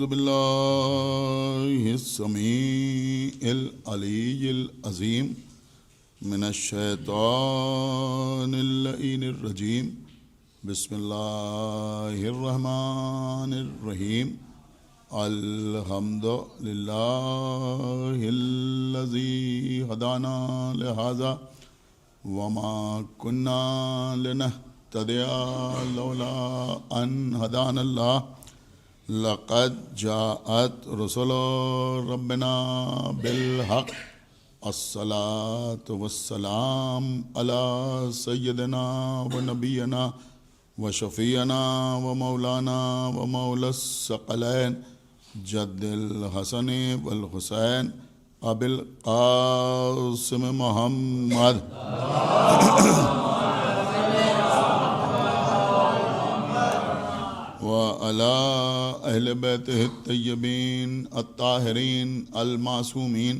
أعوذ بالله السميع العلي العظيم من الشيطان اللعين الرجيم بسم الله الرحمن الرحيم الحمد لله الذي هدانا لهذا وما كنا لنهتدي لولا أن هدانا الله لقد جاءت رسل ربنا بالحق الصلاة والسلام على سيدنا ونبينا وشفيعنا ومولانا ومولى الثقلين جد الحسن والحسين أبي القاسم محمد وعلى أهل بيته الطيبين الطاهرين المعصومين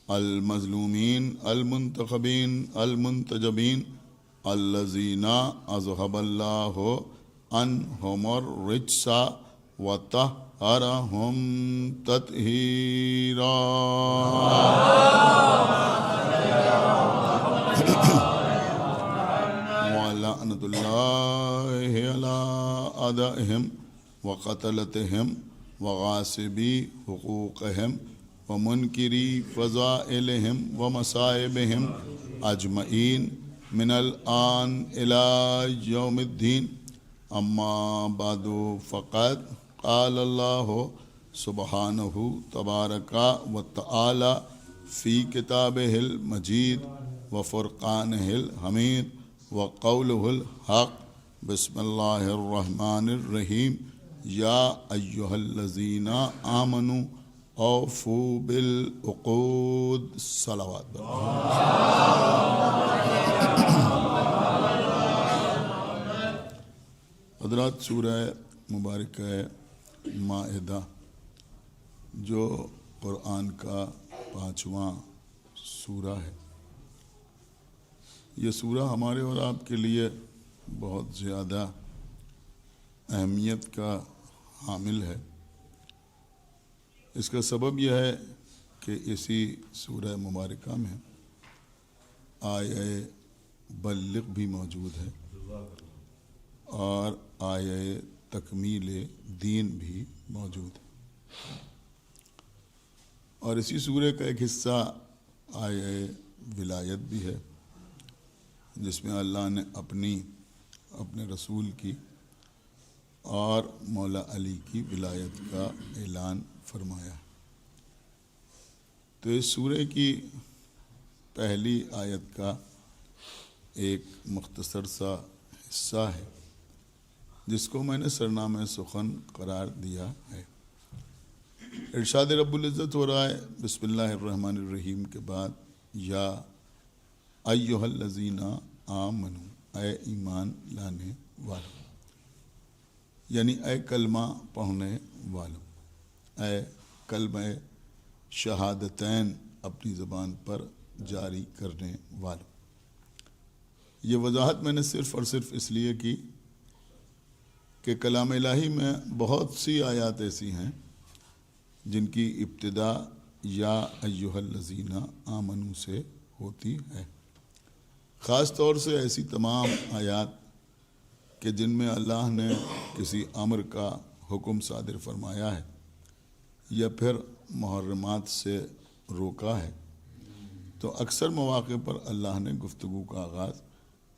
المظلومين المنتخبين المنتجبين الذين أذهب الله عنهم الرجس وطهرهم تطهيرا. ولعنة الله على أعدائهم وقتلتهم وغاصبي حقوقهم ومنكري فضائلهم ومصائبهم أجمعين من الآن إلى يوم الدين. أما بعد فقد قال الله سبحانه تبارك وتعالى في كتابه المجيد وفرقانه الحميد وقوله الحق بسم الله الرحمن الرحيم يا أيها الذين آمنوا اوفوا بالعقود. صلوات. حضرات، سورہ مبارکہ مائدہ جو قرآن کا 5واں سورہ ہے، یہ سورہ ہمارے اور آپ کے لیے بہت زیادہ اہمیت کا حامل ہے. اس کا سبب یہ ہے کہ اسی سورہ مبارکہ میں آیہ بلغ بھی موجود ہے اور آیہ تکمیل دین بھی موجود ہے. اور اسی سورہ کا ایک حصہ آیہ ولایت بھی ہے، جس میں اللہ نے اپنے رسول کی اور مولا علی کی ولایت کا اعلان فرمایا. تو اس سورہ کی پہلی آیت کا ایک مختصر سا حصہ ہے جس کو میں نے سرنامہ سخن قرار دیا ہے. ارشاد رب العزت ہو رہا ہے بسم اللہ الرحمن الرحیم کے بعد یا ایھا الذین آمنوا، اے ایمان لانے والوں، یعنی اے کلمہ پڑھنے والوں، اے کلمہ شہادتین اپنی زبان پر جاری کرنے والوں. یہ وضاحت میں نے صرف اور صرف اس لیے کی کہ کلام الہی میں بہت سی آیات ایسی ہیں جن کی ابتدا یا ایھا الذین آمنوا سے ہوتی ہے. خاص طور سے ایسی تمام آیات کہ جن میں اللہ نے کسی امر کا حکم صادر فرمایا ہے یا پھر محرمات سے روکا ہے، تو اکثر مواقع پر اللہ نے گفتگو کا آغاز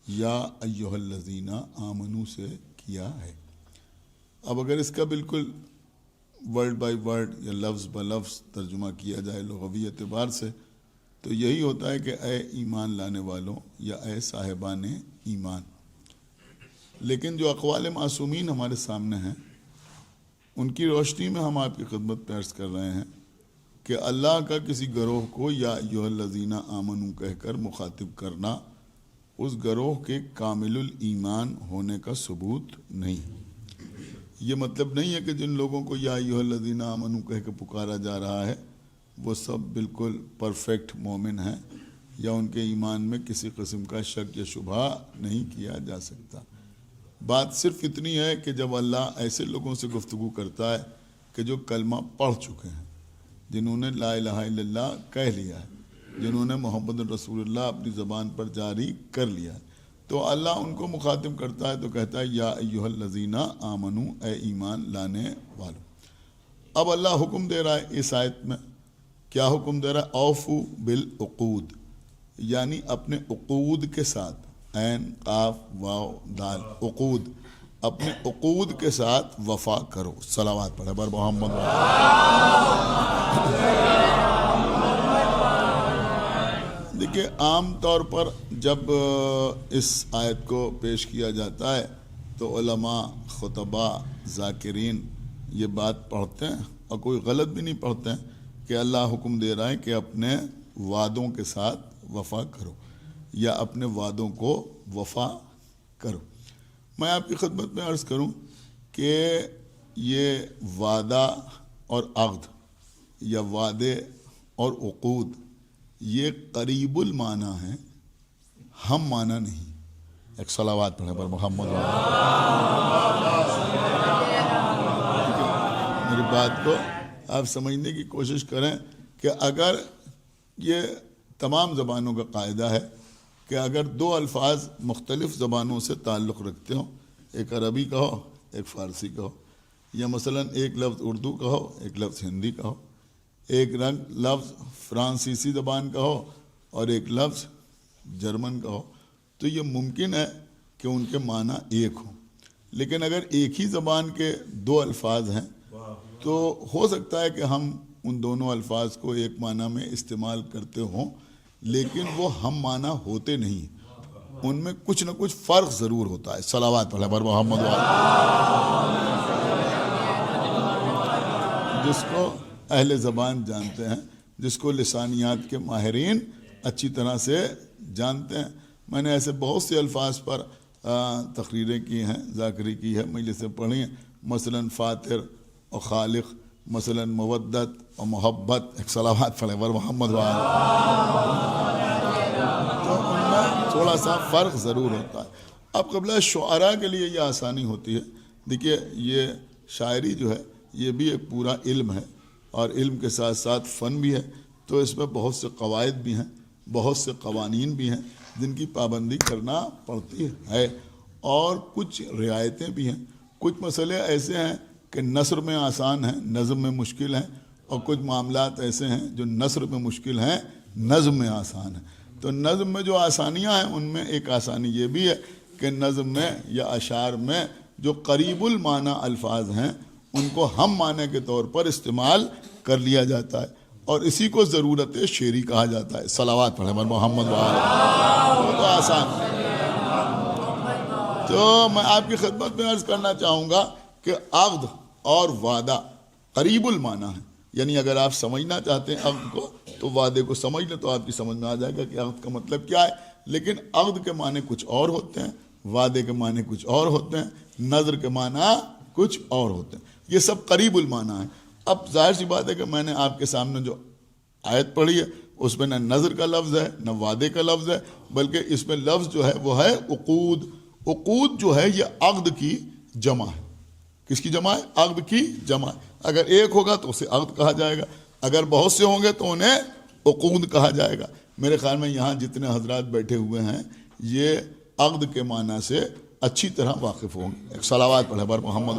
یا ایھا الذین آمنوا سے کیا ہے. اب اگر اس کا بالکل ورڈ بائی ورڈ یا لفظ بہ لفظ ترجمہ کیا جائے لغوی اعتبار سے، تو یہی ہوتا ہے کہ اے ایمان لانے والوں یا اے صاحبان ایمان. لیکن جو اقوال معصومین ہمارے سامنے ہیں، ان کی روشنی میں ہم آپ کی خدمت میں عرض کر رہے ہیں کہ اللہ کا کسی گروہ کو یا ایھا الذین آمنوا کہہ کر مخاطب کرنا اس گروہ کے کامل الایمان ہونے کا ثبوت نہیں. یہ مطلب نہیں ہے کہ جن لوگوں کو یا ایھا الذین آمنوا کہہ کے پکارا جا رہا ہے وہ سب بالکل پرفیکٹ مومن ہیں یا ان کے ایمان میں کسی قسم کا شک یا شبہ نہیں کیا جا سکتا. بات صرف اتنی ہے کہ جب اللہ ایسے لوگوں سے گفتگو کرتا ہے کہ کہ جو کلمہ پڑھ چکے ہیں، جنہوں نے لا الہ الا اللہ کہہ لیا ہے، جنہوں نے محمد رسول اللہ اپنی زبان پر جاری کر لیا ہے، تو اللہ ان کو مخاطب کرتا ہے تو کہتا ہے یا ایھا الذین آمنو، اے ایمان لانے والو۔ اب اللہ حکم دے رہا ہے اس آیت میں، کیا حکم دے رہا ہے؟ اوفو بالعقود، یعنی اپنے عقود کے ساتھ، عین قاف واو دال، عقود، اپنے عقود کے ساتھ وفا کرو۔ صلوات پڑھے بر محمد۔ دیکھیے عام طور پر جب اس آیت کو پیش کیا جاتا ہے تو علماء، خطباء، ذاکرین یہ بات پڑھتے ہیں، اور کوئی غلط بھی نہیں پڑھتے ہیں کہ اللہ حکم دے رہا ہے کہ اپنے وعدوں کے ساتھ وفا کرو، یا اپنے وعدوں کو وفا کرو۔ میں آپ کی خدمت میں عرض کروں کہ یہ وعدہ اور عقد یا وعدے اور عقود یہ قریب المعنی ہیں، ہم معنی نہیں۔ ایک صلوات پڑھیں پر محمد۔ میری بات کو آپ سمجھنے کی کوشش کریں کہ اگر یہ تمام زبانوں کا قاعدہ ہے کہ اگر دو الفاظ مختلف زبانوں سے تعلق رکھتے ہوں، ایک عربی کا ہو ایک فارسی کا ہو، یا مثلا ایک لفظ اردو کا ہو ایک لفظ ہندی کا ہو، ایک لفظ فرانسیسی زبان کا ہو اور ایک لفظ جرمن کا ہو، تو یہ ممکن ہے کہ ان کے معنی ایک ہوں۔ لیکن اگر ایک ہی زبان کے دو الفاظ ہیں تو ہو سکتا ہے کہ ہم ان دونوں الفاظ کو ایک معنی میں استعمال کرتے ہوں، لیکن وہ ہم معنی ہوتے نہیں، ان میں کچھ نہ کچھ فرق ضرور ہوتا ہے۔ صلوات پڑھیں بر محمد۔ جس کو اہل زبان جانتے ہیں، جس کو لسانیات کے ماہرین اچھی طرح سے جانتے ہیں۔ میں نے ایسے بہت سے الفاظ پر تقریریں کی ہیں، ذاکری کی ہے، مجلسیں پڑھی ہیں، مثلا فاتر اور خالق، مثلا مودت اور محبت۔ ایک صلوات پڑھیں بر محمد۔ تو ان میں تھوڑا سا فرق ضرور ہوتا ہے۔ اب قبلہ شعراء کے لیے یہ آسانی ہوتی ہے۔ دیکھیے یہ شاعری جو ہے یہ بھی ایک پورا علم ہے، اور علم کے ساتھ ساتھ فن بھی ہے، تو اس میں بہت سے قواعد بھی ہیں، بہت سے قوانین بھی ہیں جن کی پابندی کرنا پڑتی ہے، اور کچھ رعایتیں بھی ہیں۔ کچھ مسئلے ایسے ہیں کہ نثر میں آسان ہیں، نظم میں مشکل ہیں، اور کچھ معاملات ایسے ہیں جو نثر میں مشکل ہیں، نظم میں آسان ہیں۔ تو نظم میں جو آسانیاں ہیں ان میں ایک آسانی یہ بھی ہے کہ نظم میں یا اشعار میں جو قریب المعنی الفاظ ہیں ان کو ہم معنی کے طور پر استعمال کر لیا جاتا ہے، اور اسی کو ضرورت شعری کہا جاتا ہے۔ صلوات پڑھیں بر محمد۔ وہ تو آسان ہے۔ تو میں آپ کی خدمت میں عرض کرنا چاہوں گا کہ عقد اور وعدہ قریب المعنی ہے، یعنی اگر آپ سمجھنا چاہتے ہیں عقد کو تو وعدے کو سمجھ لیں تو آپ کی سمجھ میں آ جائے گا کہ عقد کا مطلب کیا ہے۔ لیکن عقد کے معنی کچھ اور ہوتے ہیں، وعدے کے معنی کچھ اور ہوتے ہیں، نظر کے معنی کچھ اور ہوتے ہیں۔ یہ سب قریب المعنی ہیں۔ اب ظاہر سی بات ہے کہ میں نے آپ کے سامنے جو آیت پڑھی ہے اس میں نہ نظر کا لفظ ہے نہ وعدے کا لفظ ہے، بلکہ اس میں لفظ جو ہے وہ ہے عقود۔ عقود جو ہے یہ عقد کی جمع ہے۔ کس کی جمع ہے؟ عقد کی جمع ہے۔ اگر ایک ہوگا تو اسے عقد کہا جائے گا، اگر بہت سے ہوں گے تو انہیں عقود کہا جائے گا۔ میرے خیال میں یہاں جتنے حضرات بیٹھے ہوئے ہیں یہ عقد کے معنی سے اچھی طرح واقف ہوں گے۔ ایک صلوات پڑھے بر محمد۔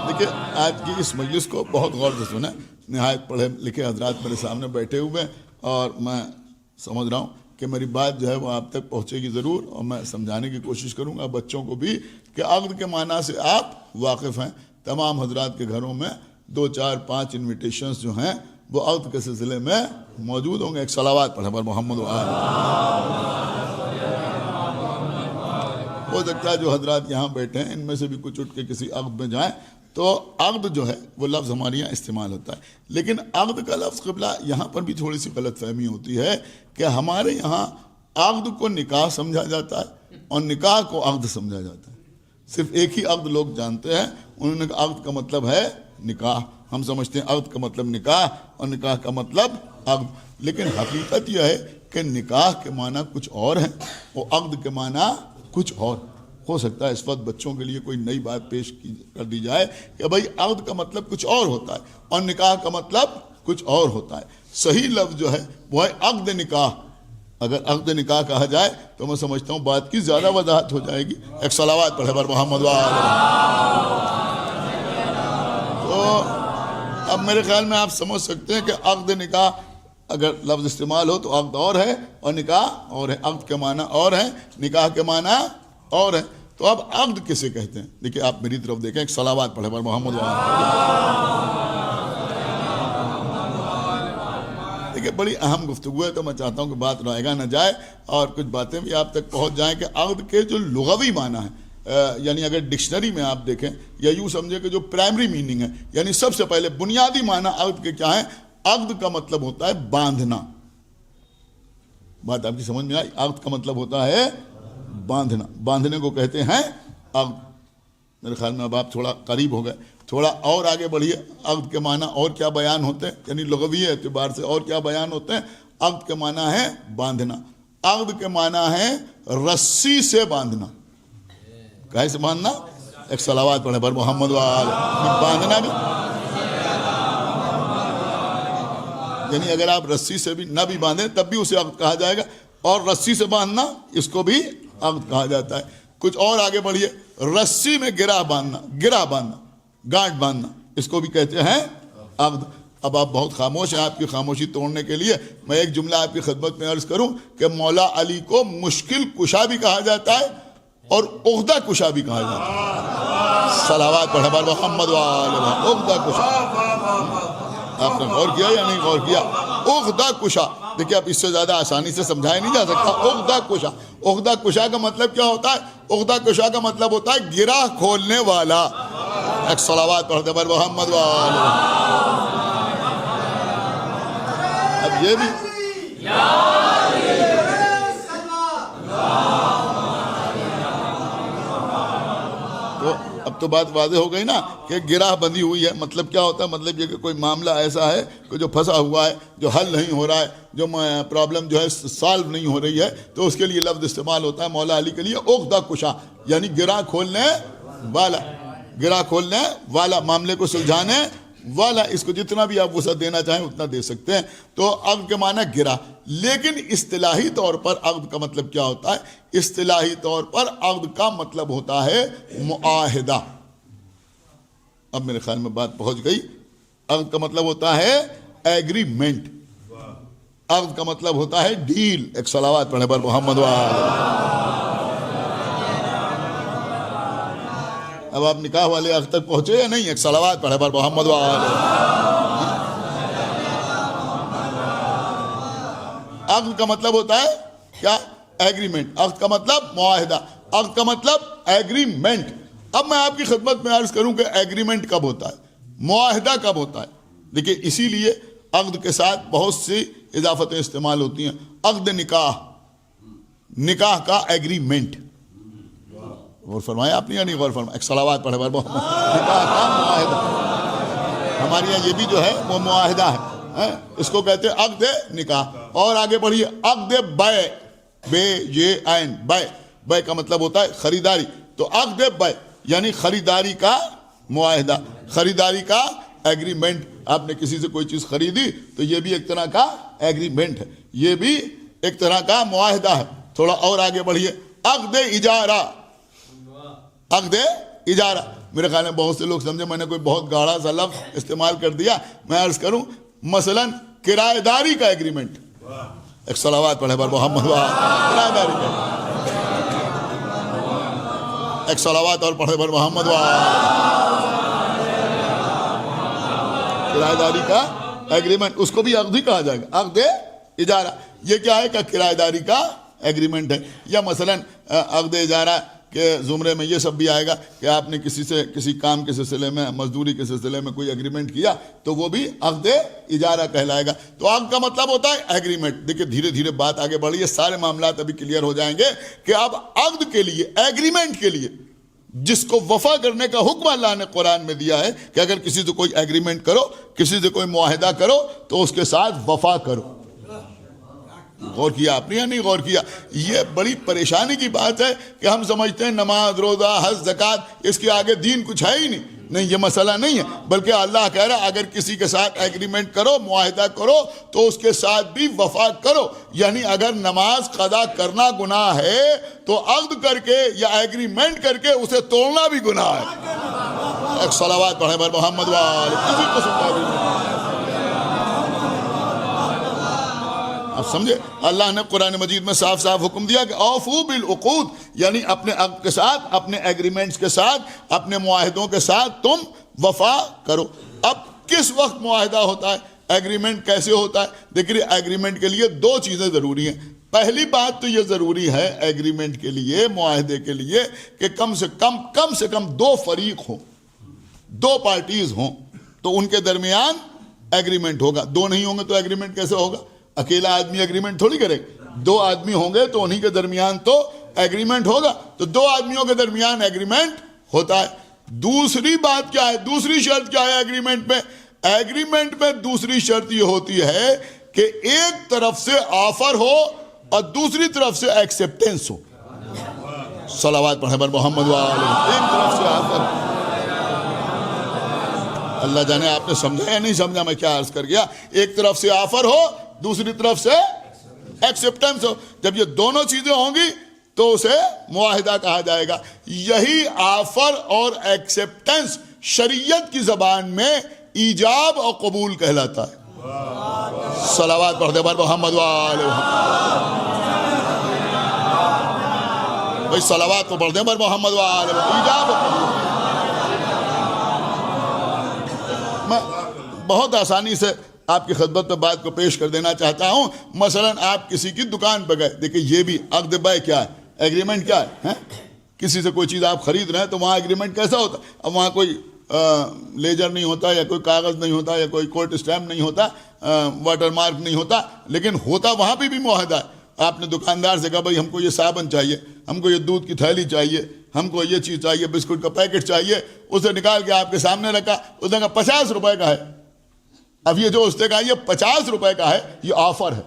دیکھیں آج کی اس مجلس کو بہت غور سے سنیں، نہایت پڑھے لکھے حضرات میرے سامنے بیٹھے ہوئے ہیں، اور میں سمجھ رہا ہوں کہ میری بات جو ہے وہ آپ تک پہنچے گی ضرور، اور میں سمجھانے کی کوشش کروں گا بچوں کو بھی کہ عقد کے معنی سے آپ واقف ہیں۔ تمام حضرات کے گھروں میں 2 4 5 انویٹیشنز جو ہیں وہ عقد کے سلسلے میں موجود ہوں گے۔ ایک صلوات پڑھیں بر محمد۔ ہو سکتا ہے جو حضرات یہاں بیٹھے ہیں ان میں سے بھی کچھ اٹھ کے کسی عقد میں جائیں، تو عقد جو ہے وہ لفظ ہمارے یہاں استعمال ہوتا ہے، لیکن عقد کا لفظ قبلہ یہاں پر بھی تھوڑی سی غلط فہمی ہوتی ہے کہ ہمارے یہاں عقد کو نکاح سمجھا جاتا ہے اور نکاح کو عقد سمجھا جاتا ہے۔ صرف ایک ہی عقد لوگ جانتے ہیں، انہوں نے کہا عقد کا مطلب ہے نکاح، ہم سمجھتے ہیں عقد کا مطلب نکاح اور نکاح کا مطلب عقد، لیکن حقیقت یہ ہے کہ نکاح کے معنی کچھ اور ہیں اور عقد کے معنی کچھ اور۔ ہو سکتا ہے اس وقت بچوں کے لیے کوئی نئی بات پیش کر دی جائے کہ بھائی عقد کا مطلب کچھ اور ہوتا ہے اور نکاح کا مطلب کچھ اور ہوتا ہے. صحیح لفظ جو ہے وہ ہے عقد نکاح. اگر عقد نکاح کہا جائے تو میں سمجھتا ہوں بات کی زیادہ وضاحت ہو جائے گی. ایک صلوات پڑھے بر محمد تو اب میرے خیال میں آپ سمجھ سکتے ہیں کہ عقد نکاح اگر لفظ استعمال ہو تو عقد اور ہے اور نکاح اور ہے. عقد کے معنی اور ہے, نکاح کے معنی اور ہے. تو اب عقد کسے کہتے ہیں؟ دیکھیں آپ میری طرف دیکھیں, ایک صلوات پڑھے بر محمد. دیکھیں بڑی اہم گفتگو ہے تو میں چاہتا ہوں کہ بات رائگاں نہ جائے اور کچھ باتیں بھی آپ تک پہنچ جائیں کہ عقد کے جو لغوی معنی ہے, یعنی اگر ڈکشنری میں آپ دیکھیں یا یوں سمجھیں کہ جو پرائمری میننگ ہے, یعنی سب سے پہلے بنیادی معنی عقد کے کیا ہے؟ عقد کا مطلب ہوتا ہے باندھنا. بات آپ کی سمجھ میں آئی؟ عقد کا مطلب ہوتا ہے باندھنا. باندھنے کو کہتے ہیں عقد. میرے خیال میں اب آپ تھوڑا قریب ہو گئے. تھوڑا اور آگے بڑھیے, عقد کے معنی اور کیا بیان ہوتے ہیں, یعنی لغوی اعتبار سے اور کیا بیان ہوتے ہیں؟ عقد کے معنی ہے باندھنا. عقد کے معنی ہے رسی سے باندھنا. کہے سے باندھنا؟ ایک صلوات پڑھے بر محمد باندھنا بھی, یعنی اگر آپ رسی سے بھی نہ بھی باندھیں تب بھی اسے عقد کہا جائے گا, اور رسی سے باندھنا اس کو بھی عقد کہا جاتا ہے. کچھ اور آگے بڑھیے, رسی میں گرہ باندھنا, گرہ باندھنا, گانٹ باندھنا, اس کو بھی کہتے ہیں عقد. اب آپ بہت خاموش ہیں, آپ کی خاموشی توڑنے کے لیے میں ایک جملہ آپ کی خدمت میں عرض کروں کہ مولا علی کو مشکل کشا بھی کہا جاتا ہے اور عقدہ کشا بھی کہا جاتا ہے. صلوات پڑھے بر محمد عقدہ کشا. آپ نے غور کیا یا نہیں غور کیا؟ عقدہ کشا. دیکھیں اب اس سے زیادہ آسانی سے سمجھایا نہیں جا سکتا. عقدہ کشا, عقدہ کشا کا مطلب کیا ہوتا ہے؟ عقدہ کشا کا مطلب ہوتا ہے گرہ کھولنے والا. ایک صلوات پڑھتے بر محمد اب یہ بھی تو اب تو بات واضح ہو گئی نا کہ گرہ بندھی ہوئی ہے. مطلب کیا ہوتا ہے؟ مطلب یہ کہ کوئی معاملہ ایسا ہے کہ جو پھنسا ہوا ہے, جو حل نہیں ہو رہا ہے, جو پرابلم جو ہے سالو نہیں ہو رہی ہے, تو اس کے لیے لفظ استعمال ہوتا ہے مولا علی کے لیے عقدہ کشا, یعنی گرہ کھولنے والا. گرہ کھولنے والا, معاملے کو سلجھانے والا. اس کو جتنا بھی آپ وسعت دینا چاہیں اتنا دے سکتے ہیں. تو عقد کے معنی گرہ. لیکن اصطلاحی طور پر عقد کا مطلب کیا ہوتا ہے؟ اصطلاحی طور پر عقد کا مطلب ہوتا ہے معاہدہ. اب میرے خیال میں بات پہنچ گئی. عقد کا مطلب ہوتا ہے ایگریمنٹ. عقد کا مطلب ہوتا ہے ڈیل. ایک صلوات پڑھے بر محمد اب آپ نکاح والے عقد تک پہنچے یا نہیں؟ ایک صلوات پڑھے بر محمد عقد کا مطلب ہوتا ہے کیا؟ ایگریمنٹ. عقد کا مطلب معاہدہ, عقد کا مطلب ایگریمنٹ. اب میں آپ کی خدمت میں عرض کروں کہ ایگریمنٹ کب ہوتا ہے, معاہدہ کب ہوتا ہے. دیکھیں اسی لیے عقد کے ساتھ بہت سی اضافتیں استعمال ہوتی ہیں. عقد نکاح, نکاح کا ایگریمنٹ. غور فرمایا آپ نے یا نہیں غور فرمایا؟ ایک صلوات پڑھے بر محمد. نکاح کا معاہدہ, ہمارے یہاں یہ بھی جو ہے وہ معاہدہ ہے, اس کو کہتے ہیں عقد نکاح. اور آگے بڑھیے, عقد بیع, بے یہ عین بیع. بیع کا مطلب ہوتا ہے خریداری. تو عقد بیع یعنی خریداری کا معاہدہ, خریداری کا ایگریمنٹ. آپ نے کسی سے کوئی چیز خریدی تو یہ بھی ایک طرح کا ایگریمنٹ ہے, یہ بھی ایک طرح کا معاہدہ ہے. تھوڑا اور آگے بڑھیے, عقد اجارہ. عقد اجارہ, میرے خیال میں بہت سے لوگ سمجھے میں نے کوئی بہت گاڑا سا لفظ استعمال کر دیا. میں عرض کروں مثلا کرایہ داری کا ایگریمنٹ. ایک صلوات پڑھے بر محمد کرایہ داری کا. ایک صلوات اور پڑھے بر محمد کرایہ داری کا ایگریمنٹ. اس کو بھی عقد ہی کہا جائے گا, عقد اجارہ. یہ کیا ہے کہ کرایہ داری کا ایگریمنٹ ہے. یا مثلا عقد اجارہ کے زمرے میں یہ سب بھی آئے گا کہ آپ نے کسی سے کسی کام کے سلسلے میں, مزدوری کے سلسلے میں کوئی ایگریمنٹ کیا تو وہ بھی عقد اجارہ کہلائے گا. تو عقد کا مطلب ہوتا ہے ایگریمنٹ. دیکھیں دھیرے دھیرے بات آگے بڑھی ہے, سارے معاملات ابھی کلیئر ہو جائیں گے کہ اب عقد کے لیے, ایگریمنٹ کے لیے جس کو وفا کرنے کا حکم اللہ نے قرآن میں دیا ہے کہ اگر کسی سے کوئی ایگریمنٹ کرو, کسی سے کوئی معاہدہ کرو تو اس کے ساتھ وفا کرو. غور کیا آپ نے یا نہیں غور کیا؟ یہ بڑی پریشانی کی بات ہے کہ ہم سمجھتے ہیں نماز، روزہ، حج، زکوٰۃ اس کے آگے دین کچھ ہے ہی نہیں، یہ مسئلہ نہیں ہے، بلکہ اللہ کہہ رہا ہے اگر کسی کے ساتھ ایگریمنٹ کرو، معاہدہ کرو تو اس کے ساتھ بھی وفا کرو. یعنی اگر نماز قضا کرنا گناہ ہے تو عقد کر کے یا ایگریمنٹ کر کے اسے توڑنا بھی گناہ ہے. ایک صلوات پڑھیں بر محمد وآلہ. کسی قسم کا ایگریمنٹ آپ سمجھے؟ اللہ نے قرآن مجید میں صاف صاف حکم دیا کہ اوفو بالعقود، یعنی اپنے عقد کے ساتھ، اپنے ایگریمنٹس کے ساتھ، اپنے معاہدوں کے ساتھ تم وفا کرو. اب کس وقت معاہدہ ہوتا ہے، ایگریمنٹ کیسے ہوتا ہے؟ دیکھیے ایگریمنٹ کے لیے دو چیزیں ضروری ہیں. پہلی بات تو یہ ضروری ہے ایگریمنٹ کے لیے، معاہدے کے لیے، کہ کم سے کم دو فریق ہوں، دو پارٹیز ہوں تو ان کے درمیان ایگریمنٹ ہوگا. دو نہیں ہوں گے تو ایگریمنٹ کیسے ہوگا؟ اکیلا آدمی ایگریمنٹ تھوڑی کرے. دو آدمی ہوں گے تو انہی کے درمیان تو ایگریمنٹ ہوگا. تو دو آدمیوں کے درمیان ایگریمنٹ ہوتا ہے. دوسری بات کیا ہے، دوسری شرط کیا ہے ایگریمنٹ میں؟ ایگریمنٹ میں دوسری شرط یہ ہوتی ہے کہ ایک طرف سے آفر ہو اور دوسری طرف سے ایکسیپٹنس ہو. صلوات پڑھیں بر محمد وآلہ. ایک طرف سے آفر، اللہ جانے آپ نے سمجھا یا نہیں سمجھا میں کیا عرض کر گیا. ایک طرف سے آفر ہو، دوسری طرف سے ایکسیپٹنس ہو. جب یہ دونوں چیزیں ہوں گی تو اسے معاہدہ کہا جائے گا. یہی آفر اور ایکسیپٹنس شریعت کی زبان میں ایجاب اور قبول کہلاتا ہے. صلوات پڑھ دے بر محمد وآلہ. بھائی صلوات کو پڑھ دیں بر محمد وآلہ. ایجاب اور قبول. میں بہت آسانی سے آپ کی خدمت میں بات کو پیش کر دینا چاہتا ہوں. مثلا آپ کسی کی دکان پہ گئے، دیکھیں یہ بھی عقد بیع کیا ہے، ایگریمنٹ کیا ہے. کسی سے کوئی چیز آپ خرید رہے ہیں تو وہاں ایگریمنٹ کیسا ہوتا ہے؟ اب وہاں کوئی لیجر نہیں ہوتا، یا کوئی کاغذ نہیں ہوتا، یا کوئی کوٹ اسٹیمپ نہیں ہوتا، واٹر مارک نہیں ہوتا، لیکن ہوتا وہاں پہ بھی معاہدہ ہے. آپ نے دکاندار سے کہا بھائی ہم کو یہ صابن چاہیے، ہم کو یہ دودھ کی تھیلی چاہیے، ہم کو یہ چیز چاہیے، بسکٹ کا پیکٹ چاہیے. اسے نکال کے آپ کے سامنے رکھا، اس نے کہا 50 روپے کا ہے. اب یہ جو اس نے کہا یہ 50 روپے کا ہے، یہ آفر ہے.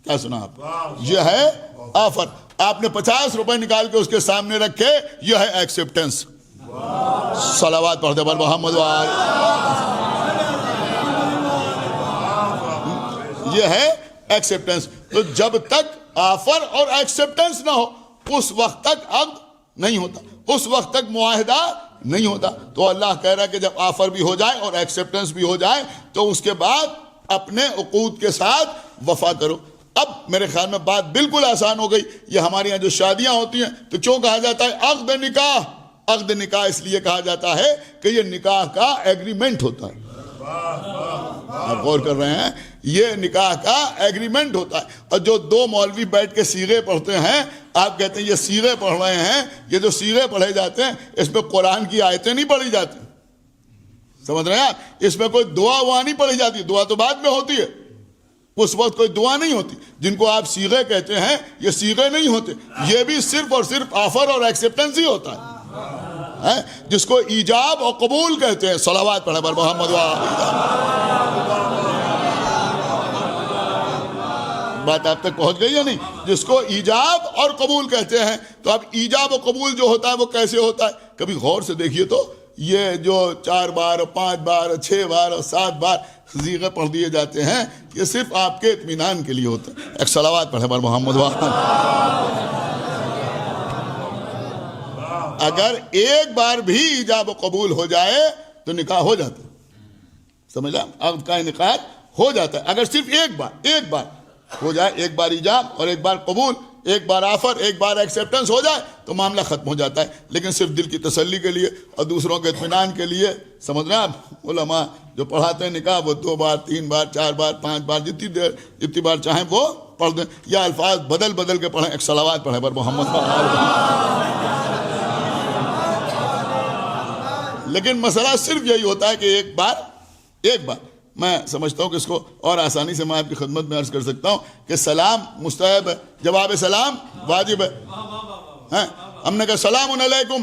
کیا سنا آپ؟ یہ ہے آفر. آپ نے 50 روپے نکال کے اس کے سامنے رکھے، یہ ہے ایکسیپٹنس. صلوات پڑھ دے بر محمد وآلہ. یہ ہے ایکسیپٹنس. تو جب تک آفر اور ایکسیپٹنس نہ ہو اس وقت تک عقد نہیں ہوتا، اس وقت تک معاہدہ نہیں ہوتا. تو اللہ کہہ رہا ہے کہ جب آفر بھی ہو جائے اور ایکسیپٹنس بھی ہو جائے تو اس کے بعد اپنے عقود کے ساتھ وفا کرو. اب میرے خیال میں بات بالکل آسان ہو گئی. یہ ہمارے یہاں جو شادیاں ہوتی ہیں تو کیوں کہا جاتا ہے عقد نکاح؟ عقد نکاح اس لیے کہا جاتا ہے کہ یہ نکاح کا ایگریمنٹ ہوتا ہے. آپ غور کر رہے ہیں، یہ نکاح کا ایگریمنٹ ہوتا ہے. اور جو دو مولوی بیٹھ کے سیغے پڑھتے ہیں، آپ کہتے ہیں یہ سیغے پڑھ رہے ہیں. یہ جو سیغے پڑھے جاتے ہیں اس میں قرآن کی آیتیں نہیں پڑھی جاتی. سمجھ رہے ہیں آپ؟ اس میں کوئی دعا وعا نہیں پڑھی جاتی. دعا تو بعد میں ہوتی ہے، اس وقت کوئی دعا نہیں ہوتی. جن کو آپ سیغے کہتے ہیں یہ سیغے نہیں ہوتے. یہ بھی صرف اور صرف آفر اور ایکسیپٹنس ہی ہوتا ہے، جس کو ایجاب اور قبول کہتے ہیں. صلوات پڑھیں بر محمد وآلہ. بات آپ تک پہنچ گئی یا نہیں؟ جس کو ایجاب اور قبول کہتے ہیں. تو اب ایجاب و قبول جو ہوتا ہے وہ کیسے ہوتا ہے؟ کبھی غور سے دیکھیے تو یہ جو 4 بار اور 5 بار اور 6 بار اور 7 بار صیغے پڑھ دیے جاتے ہیں، یہ صرف آپ کے اطمینان کے لیے ہوتا ہے. ایک صلوات پڑھیں بر محمد وآلہ. اگر ایک بار بھی ایجاب و قبول ہو جائے تو نکاح ہو جاتا ہے. سمجھا؟ عقد کا انعقاد ہو جاتا ہے. اگر صرف ایک بار ہو جائے، ایک بار ایجاب اور ایک بار قبول، ایک بار آفر، ایک بار ایکسیپٹنس ہو جائے تو معاملہ ختم ہو جاتا ہے. لیکن صرف دل کی تسلی کے لیے اور دوسروں کے اطمینان کے لیے، سمجھ رہے ہیں آپ؟ علماء جو پڑھاتے ہیں نکاح وہ 2 بار 3 بار 4 بار 5 بار جتنی بار چاہیں وہ پڑھ دیں، یا الفاظ بدل کے پڑھیں. ایک صلوات پڑھیں بر محمد. لیکن مسئلہ صرف یہی ہوتا ہے کہ ایک بار میں سمجھتا ہوں کہ اس کو اور آسانی سے میں آپ کی خدمت میں عرض کر سکتا ہوں کہ سلام مستحب ہے، جواب سلام واجب ہے. ہم نے کہا سلام علیکم،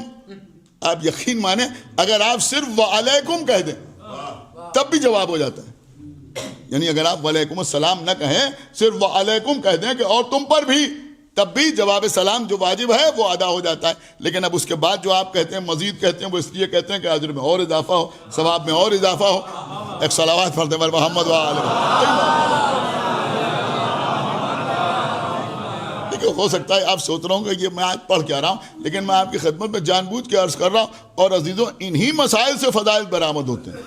آپ یقین مانیں اگر آپ صرف وعلیکم کہہ دیں تب بھی جواب ہو جاتا ہے. یعنی اگر آپ وعلیکم السلام نہ کہیں، صرف وعلیکم کہہ دیں کہ اور تم پر بھی، تب بھی جواب سلام جو واجب ہے وہ ادا ہو جاتا ہے. لیکن اب اس کے بعد جو آپ کہتے ہیں، مزید کہتے ہیں، وہ اس لیے کہتے ہیں کہ اجر میں اور اضافہ ہو، ثواب میں اور اضافہ ہو. ایک صلوات پڑھتے ہیں محمد دیکھو، ہو سکتا ہے آپ سوچ رہا ہوں کہ یہ میں آج پڑھ کے آ رہا ہوں، لیکن میں آپ کی خدمت میں جان بوجھ کے عرض کر رہا ہوں. اور عزیزوں، انہی مسائل سے فضائل برآمد ہوتے ہیں.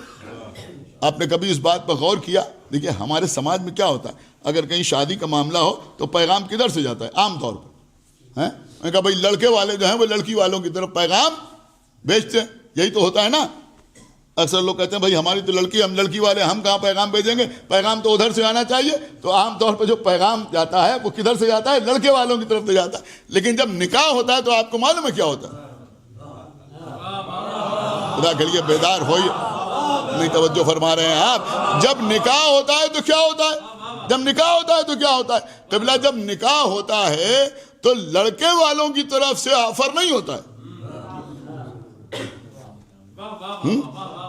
آپ نے کبھی اس بات پر غور کیا؟ دیکھیے ہمارے سماج میں کیا ہوتا ہے، اگر کہیں شادی کا معاملہ ہو تو پیغام کدھر سے جاتا ہے عام طور پر؟ میں نے کہا بھائی لڑکے والے جو ہیں وہ لڑکی والوں کی طرف پیغام بھیجتے ہیں. یہی تو ہوتا ہے نا. اکثر لوگ کہتے ہیں بھائی ہماری تو لڑکی، ہم لڑکی والے، ہم کہاں پیغام بھیجیں گے، پیغام تو ادھر سے آنا چاہیے. تو عام طور پر جو پیغام جاتا ہے وہ کدھر سے جاتا ہے؟ لڑکے والوں کی طرف سے جاتا ہے. لیکن جب نکاح ہوتا ہے تو آپ کو معلوم ہے کیا ہوتا ہے؟ خدا کے لیے بیدار ہوئیے، نہیں توجہ فرما رہے ہیں آپ. جب نکاح ہوتا ہے تو کیا ہوتا ہے؟ جب نکاح ہوتا ہے تو کیا ہوتا ہے؟ قبلہ جب نکاح ہوتا ہے تو لڑکے والوں کی طرف سے آفر نہیں ہوتا ہے.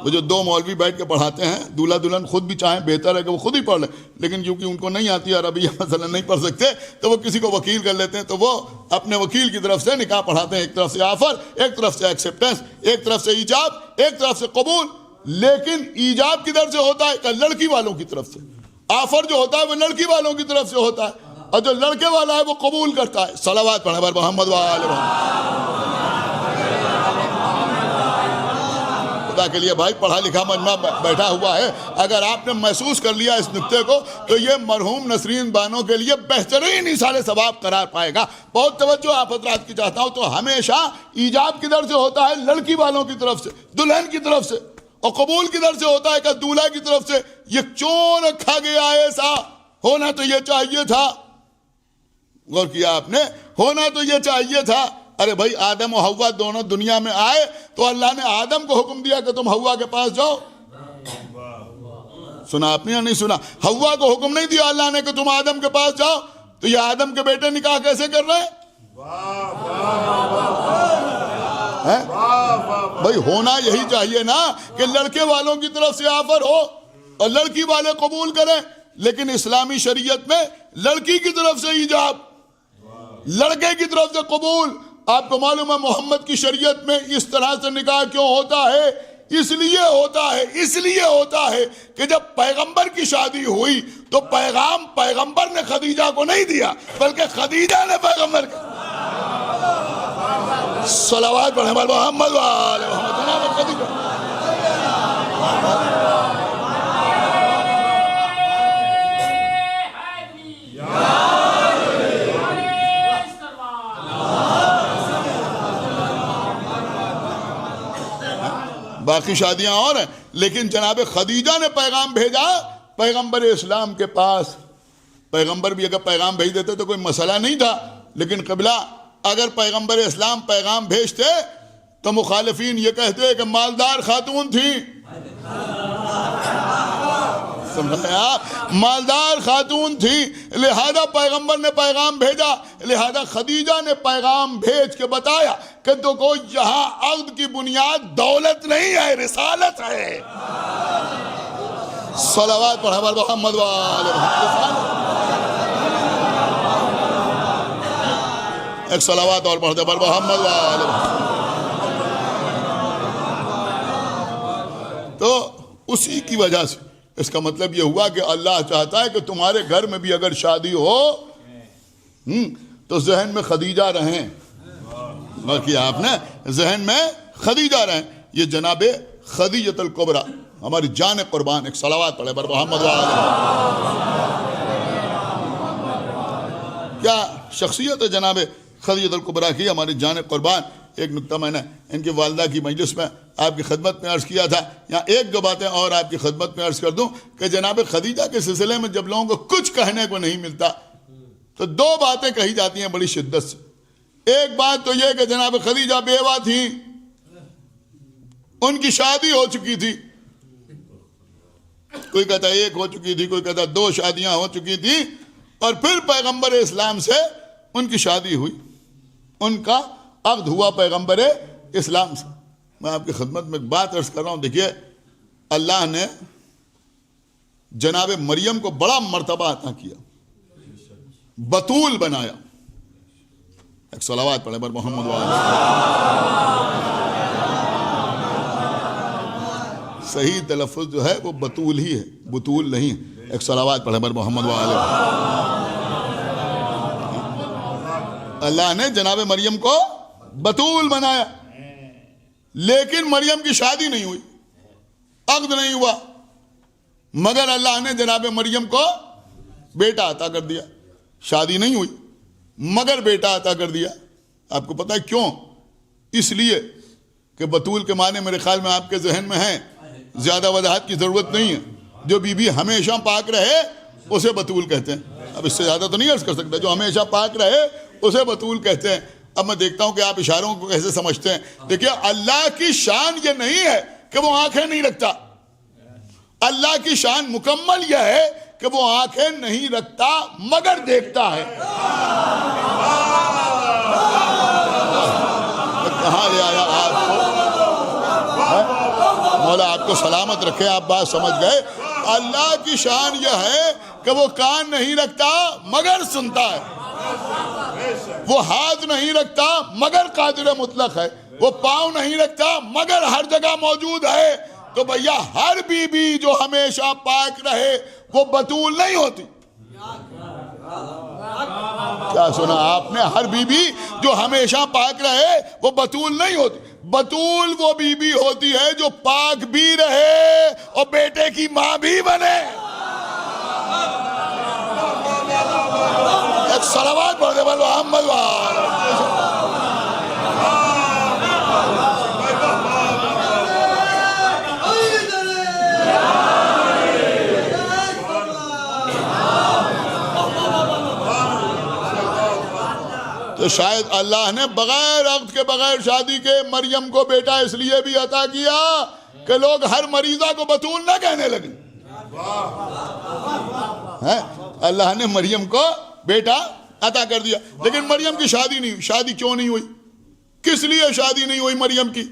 وہ جو دو مولوی بیٹھ کے پڑھاتے ہیں، دولہا دلہن خود بھی چاہیں بہتر ہے کہ وہ خود ہی پڑھ لیں، لیکن کیونکہ ان کو نہیں آتی عربی مثلا نہیں پڑھ سکتے تو وہ کسی کو وکیل کر لیتے ہیں. تو وہ اپنے وکیل کی طرف سے نکاح پڑھاتے ہیں. ایک طرف سے آفر، ایک طرف سے ایکسیپٹنس، ایک طرف سے ایجاب، ایک طرف سے قبول. لیکن ایجاب کدھر سے ہوتا ہے؟ کہ لڑکی والوں کی طرف سے. آفر جو ہوتا ہے وہ لڑکی والوں کی طرف سے ہوتا ہے، اور جو لڑکے والا ہے وہ قبول کرتا ہے. صلوات پڑھیں بر محمد وآل محمد. خدا کے لیے بھائی، پڑھا لکھا مجمع بیٹھا ہوا ہے، اگر آپ نے محسوس کر لیا اس نقطے کو تو یہ مرحوم نسرین بانوں کے لیے بہترین ایصال ثواب قرار پائے گا. بہت توجہ آپ حضرات کی چاہتا ہوں. تو ہمیشہ ایجاب کدھر سے ہوتا ہے؟ لڑکی والوں کی طرف سے، دلہن کی طرف سے. اور قبول کدھر سے ہوتا ہے؟ کہ دولہا کی طرف سے. یہ کیوں رکھا گیا ایسا؟ ہونا تو یہ چاہیے تھا. غور کیا آپ نے؟ ہونا تو یہ چاہیے تھا. ارے بھائی، آدم و حوا دونوں دنیا میں آئے تو اللہ نے آدم کو حکم دیا کہ تم حوا کے پاس جاؤ. سنا آپ نے یا نہیں سنا؟ حوا کو حکم نہیں دیا اللہ نے کہ تم آدم کے پاس جاؤ. تو یہ آدم کے بیٹے نکاح کیسے کر رہے ہیں؟ بھائی ہونا یہی چاہیے نا کہ لڑکے والوں کی طرف سے آفر ہو اور لڑکی والے قبول کریں. لیکن اسلامی شریعت میں لڑکی کی طرف سے ایجاب، لڑکے کی طرف سے قبول. آپ کو معلوم ہے محمد کی شریعت میں اس طرح سے نکاح کیوں ہوتا ہے؟ اس لیے ہوتا ہے کہ جب پیغمبر کی شادی ہوئی تو پیغام پیغمبر نے خدیجہ کو نہیں دیا، بلکہ خدیجہ نے پیغمبر کو. صلوات پڑھیں محمد وآل محمد. خدیجہ باقی شادیاں اور ہیں، لیکن جناب خدیجہ نے پیغام بھیجا پیغمبر اسلام کے پاس. پیغمبر بھی اگر پیغام بھیج دیتے تو کوئی مسئلہ نہیں تھا، لیکن قبلہ اگر پیغمبر اسلام پیغام بھیجتے تو مخالفین یہ کہتے کہ مالدار خاتون تھی. سمجھا؟ مالدار خاتون تھی، لہذا پیغمبر نے پیغام بھیجا. لہذا خدیجہ نے پیغام بھیج کے بتایا کہ دیکھو یہاں عقد کی بنیاد دولت نہیں ہے، رسالت ہے. صلوات پڑھا بر محمد وآل محمد. ایک صلوات اور پڑھتے بر محمد وآل محمد. تو اسی کی وجہ سے اس کا مطلب یہ ہوا کہ اللہ چاہتا ہے کہ تمہارے گھر میں بھی اگر شادی ہو تو ذہن میں خدیجہ رہیں. باقی آپ نے ذہن میں خدیجہ رہیں. یہ جناب خدیجۃ الکبریٰ ہماری جان قربان. ایک صلوات پڑھے بر محمد وآلہ. کیا شخصیت ہے جناب خدیجۃ الکبریٰ کی، ہماری جان قربان. ایک نکتہ میں نے ان کی والدہ کی مجلس میں آپ کی خدمت میں عرض کیا تھا. یہاں ایک دو باتیں اور آپ کی خدمت میں عرض کر دوں کہ جناب خدیجہ کے سلسلے میں جب لوگوں کو کچھ کہنے کو نہیں ملتا تو دو باتیں کہی جاتی ہیں بڑی شدت سے. ایک بات تو یہ کہ جناب خدیجہ بیوہ تھیں، ان کی شادی ہو چکی تھی. کوئی کہتا ہے ایک ہو چکی تھی، کوئی کہتا دو شادیاں ہو چکی تھی، اور پھر پیغمبر اسلام سے ان کی شادی ہوئی، ان کا عقد ہوا پیغمبر اسلام سے. میں آپ کی خدمت میں ایک بات عرض کر رہا ہوں. دیکھیے اللہ نے جناب مریم کو بڑا مرتبہ عطا کیا، بتول بنایا. ایک صلوات پڑھے بر محمد وآلہ. صحیح تلفظ جو ہے وہ بتول ہی ہے، بتول نہیں ہے. ایک صلوات پڑھے بر محمد وآلہ. اللہ نے جناب مریم کو بتول بنایا، لیکن مریم کی شادی نہیں ہوئی، عقد نہیں ہوا، مگر اللہ نے جناب مریم کو بیٹا عطا کر دیا. شادی نہیں ہوئی مگر بیٹا عطا کر دیا. آپ کو پتہ ہے کیوں؟ اس لیے کہ بتول کے معنی میرے خیال میں آپ کے ذہن میں ہیں، زیادہ وضاحت کی ضرورت نہیں ہے. جو بی بی ہمیشہ پاک رہے اسے بتول کہتے ہیں. اب اس سے زیادہ تو نہیں عرض کر سکتا. جو ہمیشہ پاک رہے اسے بتول کہتے ہیں. اب میں دیکھتا ہوں کہ آپ اشاروں کو کیسے سمجھتے ہیں. دیکھیے، اللہ کی شان یہ نہیں ہے کہ وہ آنکھیں نہیں رکھتا. اللہ کی شان مکمل یہ ہے کہ وہ آنکھیں نہیں رکھتا مگر دیکھتا ہے. کہاں لے آیا آپ کو؟ مولا آپ کو سلامت رکھے. آپ بات سمجھ گئے. اللہ کی شان یہ ہے کہ وہ کان نہیں رکھتا مگر سنتا ہے، وہ ہاتھ نہیں رکھتا مگر قادر مطلق ہے، وہ پاؤں نہیں رکھتا مگر ہر جگہ موجود ہے. تو بھیا ہر بی بی جو ہمیشہ پاک رہے وہ بتول نہیں ہوتی. کیا سنا آپ نے؟ ہر بی بی جو ہمیشہ پاک رہے وہ بتول نہیں ہوتی. بتول وہ بی بی ہوتی ہے جو پاک بھی رہے اور بیٹے کی ماں بھی بنے. ایک صلوات پڑھ دے بولو محمد وآلہ. تو شاید اللہ نے بغیر عقد کے، بغیر شادی کے مریم کو بیٹا اس لیے بھی عطا کیا کہ لوگ ہر مریضہ کو بتول نہ کہنے لگے. اللہ نے مریم کو بیٹا عطا کر دیا، لیکن مریم کی شادی نہیں ہوئی. شادی کیوں نہیں ہوئی؟ کس لیے شادی نہیں ہوئی مریم کی؟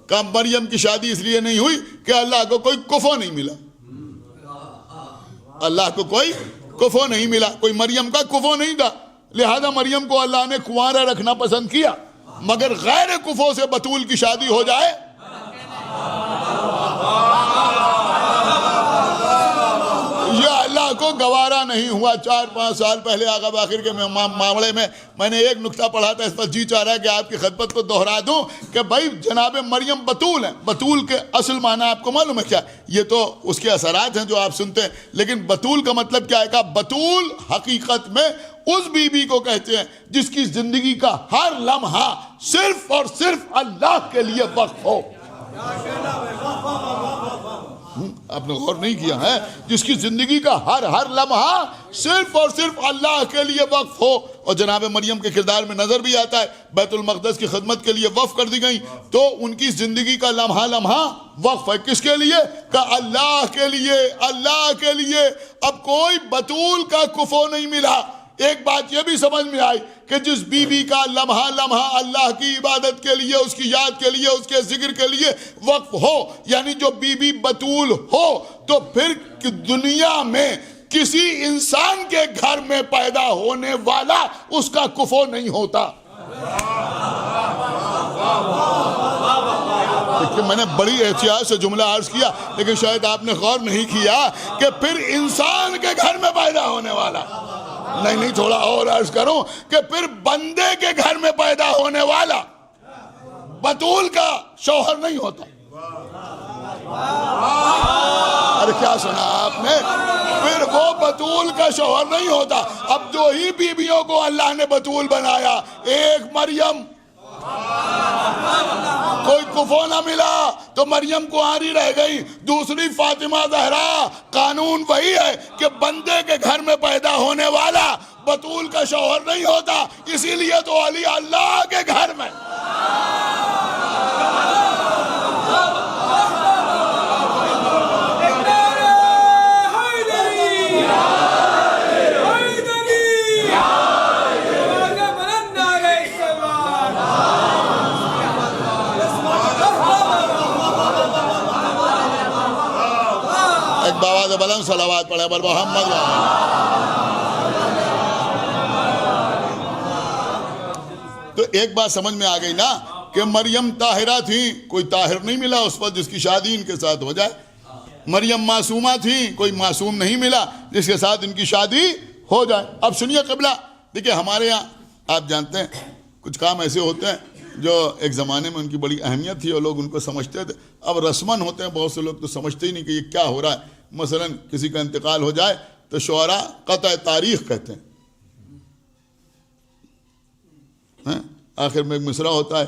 کہ مریم کی شادی اس لیے نہیں ہوئی کہ اللہ کو کوئی کفو نہیں ملا. اللہ کو کوئی کفو نہیں ملا، کوئی مریم کا کفو نہیں تھا، لہذا مریم کو اللہ نے کنوارا رکھنا پسند کیا. مگر غیر کفو سے بتول کی شادی ہو جائے، یہ اللہ کو گوارا نہیں ہوا. 4-5 سال پہلے آقا باقر کے معاملے میں نے ایک نکتہ پڑھا تھا، اس پر جی چاہ رہا ہے کہ آپ کی خدمت کو دہرا دوں کہ بھائی جناب مریم بتول ہیں. بتول کے اصل معنی آپ کو معلوم ہے کیا؟ یہ تو اس کے اثرات ہیں جو آپ سنتے ہیں، لیکن بتول کا مطلب کیا ہے؟ کہ بتول حقیقت میں اس بی بی کو کہتے ہیں جس کی زندگی کا ہر لمحہ صرف اور صرف اللہ کے لیے وقف ہو. آپ نے غور نہیں کیا ہے؟ جس کی زندگی کا ہر لمحہ صرف اور صرف اللہ کے لیے وقف ہو. اور جناب مریم کے کردار میں نظر بھی آتا ہے، بیت المقدس کی خدمت کے لیے وقف کر دی گئی تو ان کی زندگی کا لمحہ وقف ہے. کس کے لیے؟ کہ اللہ کے لیے، اللہ کے لیے. اب کوئی بتول کا کفو نہیں ملا. ایک بات یہ بھی سمجھ میں آئی کہ جس بی بی کا لمحہ اللہ کی عبادت کے لیے، اس کی یاد کے لیے، اس کے ذکر کے لیے وقف ہو، یعنی جو بی بی بتول ہو، تو پھر دنیا میں کسی انسان کے گھر میں پیدا ہونے والا اس کا کفو نہیں ہوتا. کہ میں نے بڑی احتیاط سے جملہ عرض کیا، لیکن شاید آپ نے غور نہیں کیا کہ پھر انسان کے گھر میں پیدا ہونے والا، نہیں تھوڑا اور عرض کروں کہ پھر بندے کے گھر میں پیدا ہونے والا بتول کا شوہر نہیں ہوتا. ارے کیا سنا آپ نے؟ پھر وہ بتول کا شوہر نہیں ہوتا. اب جو ہی بیویوں کو اللہ نے بتول بنایا، ایک مریم، کوئی کفو نہ ملا تو مریم کنواری رہ گئی، دوسری فاطمہ زہرا. قانون وہی ہے کہ بندے کے گھر میں پیدا ہونے والا بتول کا شوہر نہیں ہوتا، اسی لیے تو علی اللہ کے گھر میں. آواز بلند صلوات پڑھے بر محمد تو ایک بات سمجھ میں آ گئی نا کہ مریم طاہرہ تھی، کوئی طاہر نہیں ملا اس وقت جس کی شادی ان کے ساتھ ہو جائے. مریم معصومہ تھی، کوئی معصوم نہیں ملا جس کے ساتھ ان کی شادی ہو جائے. اب سنیے قبلہ، دیکھیں ہمارے یہاں آپ جانتے ہیں کچھ کام ایسے ہوتے ہیں جو ایک زمانے میں ان کی بڑی اہمیت تھی اور لوگ ان کو سمجھتے تھے. اب رسمن ہوتے ہیں، بہت سے لوگ تو سمجھتے ہی نہیں کہ یہ کیا ہو رہا ہے. مثلا کسی کا انتقال ہو جائے تو شعراء قطع تاریخ کہتے ہیں. آخر میں ایک مصرع ہوتا ہے،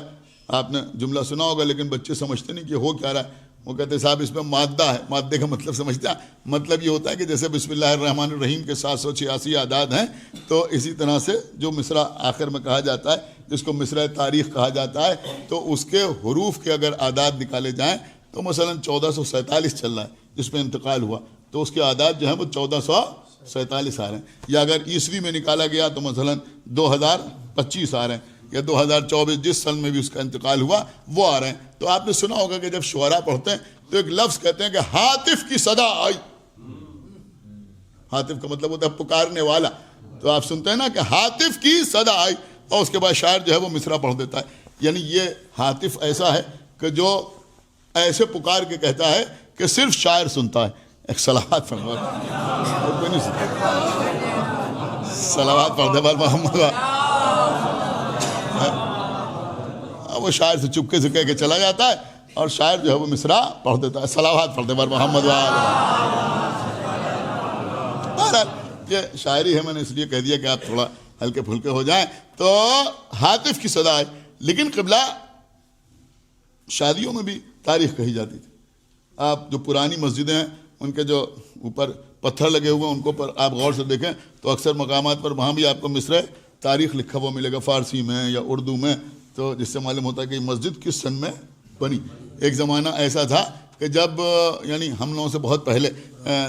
آپ نے جملہ سنا ہوگا لیکن بچے سمجھتے نہیں کہ ہو کیا رہا ہے. وہ کہتے ہیں صاحب اس میں مادہ ہے. مادے کا مطلب سمجھتے ہیں؟ مطلب یہ ہوتا ہے کہ جیسے بسم اللہ الرحمن الرحیم کے 786 اعداد ہیں، تو اسی طرح سے جو مصرع آخر میں کہا جاتا ہے جس کو مصرع تاریخ کہا جاتا ہے، تو اس کے حروف کے اگر اعداد نکالے جائیں تو مثلا 1447 چل رہا ہے جس میں انتقال ہوا، تو اس کے اعداد جو ہیں وہ 1447 آ رہے ہیں. یا اگر عیسوی میں نکالا گیا تو مثلا 2025 آ رہے ہیں، یا 2024 جس سن میں بھی اس کا انتقال ہوا وہ آ رہے ہیں. تو آپ نے سنا ہوگا کہ جب شعراء پڑھتے ہیں تو ایک لفظ کہتے ہیں کہ ہاتف کی صدا آئی. ہاتف کا مطلب ہوتا ہے پکارنے والا. تو آپ سنتے ہیں نا کہ ہاتف کی صدا آئی، اور اس کے بعد شاعر جو ہے وہ مصرع پڑھ دیتا ہے. یعنی یہ ہاتف ایسا ہے کہ جو ایسے پکار کے کہتا ہے کہ صرف شاعر سنتا ہے. ایک صلوات فرمائے، اور کوئی نہیں سنتا. صلوات پڑھ دے بر محمد. وہ شاعر سے چپکے سے کہہ کے چلا جاتا ہے اور شاعر جو ہے وہ مصرع پڑھ دیتا ہے. صلوات پڑھ دے بر محمد. یہ شاعری ہے، میں نے اس لیے کہہ دیا کہ آپ تھوڑا ہلکے پھلکے ہو جائیں. تو ہاتف کی صدا ہے. لیکن قبلہ شادیوں میں بھی تاریخ کہی جاتی تھی. آپ جو پرانی مسجدیں ہیں ان کے جو اوپر پتھر لگے ہوئے ہیں ان کو پر آپ غور سے دیکھیں تو اکثر مقامات پر وہاں بھی آپ کو مصرع تاریخ لکھا ہوا ملے گا، فارسی میں یا اردو میں. تو جس سے معلوم ہوتا ہے کہ یہ مسجد کس سن میں بنی. ایک زمانہ ایسا تھا کہ جب یعنی ہم لوگوں سے بہت پہلے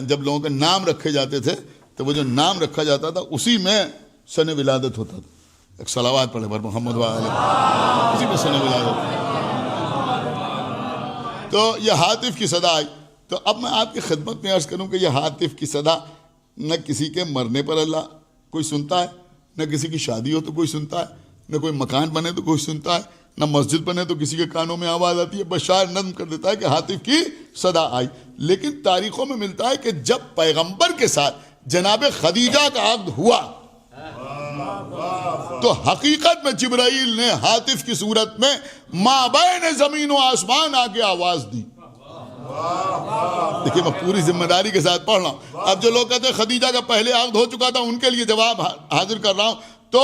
جب لوگوں کے نام رکھے جاتے تھے تو وہ جو نام رکھا جاتا تھا اسی میں سن ولادت ہوتا تھا. ایک صلوات پڑھے بر محمد اسی میں سن ولادت. تو یہ ہاتف کی صدا آئی. تو اب میں آپ کی خدمت میں عرض کروں کہ یہ ہاتف کی صدا نہ کسی کے مرنے پر اللہ کوئی سنتا ہے، نہ کسی کی شادی ہو تو کوئی سنتا ہے، نہ کوئی مکان بنے تو کوئی سنتا ہے، نہ مسجد بنے تو کسی کے کانوں میں آواز آتی ہے. بس شاعر نظم کر دیتا ہے کہ ہاتف کی صدا آئی. لیکن تاریخوں میں ملتا ہے کہ جب پیغمبر کے ساتھ جناب خدیجہ کا عقد ہوا تو حقیقت میں جبرائیل نے ہاتف کی صورت میں مابین زمین و آسمان آ کے آواز دی. دیکھیے میں پوری ذمہ داری کے ساتھ پڑھ رہا ہوں. اب جو لوگ کہتے ہیں خدیجہ کا پہلے عقد ہو چکا تھا ان کے لیے جواب حاضر کر رہا ہوں. تو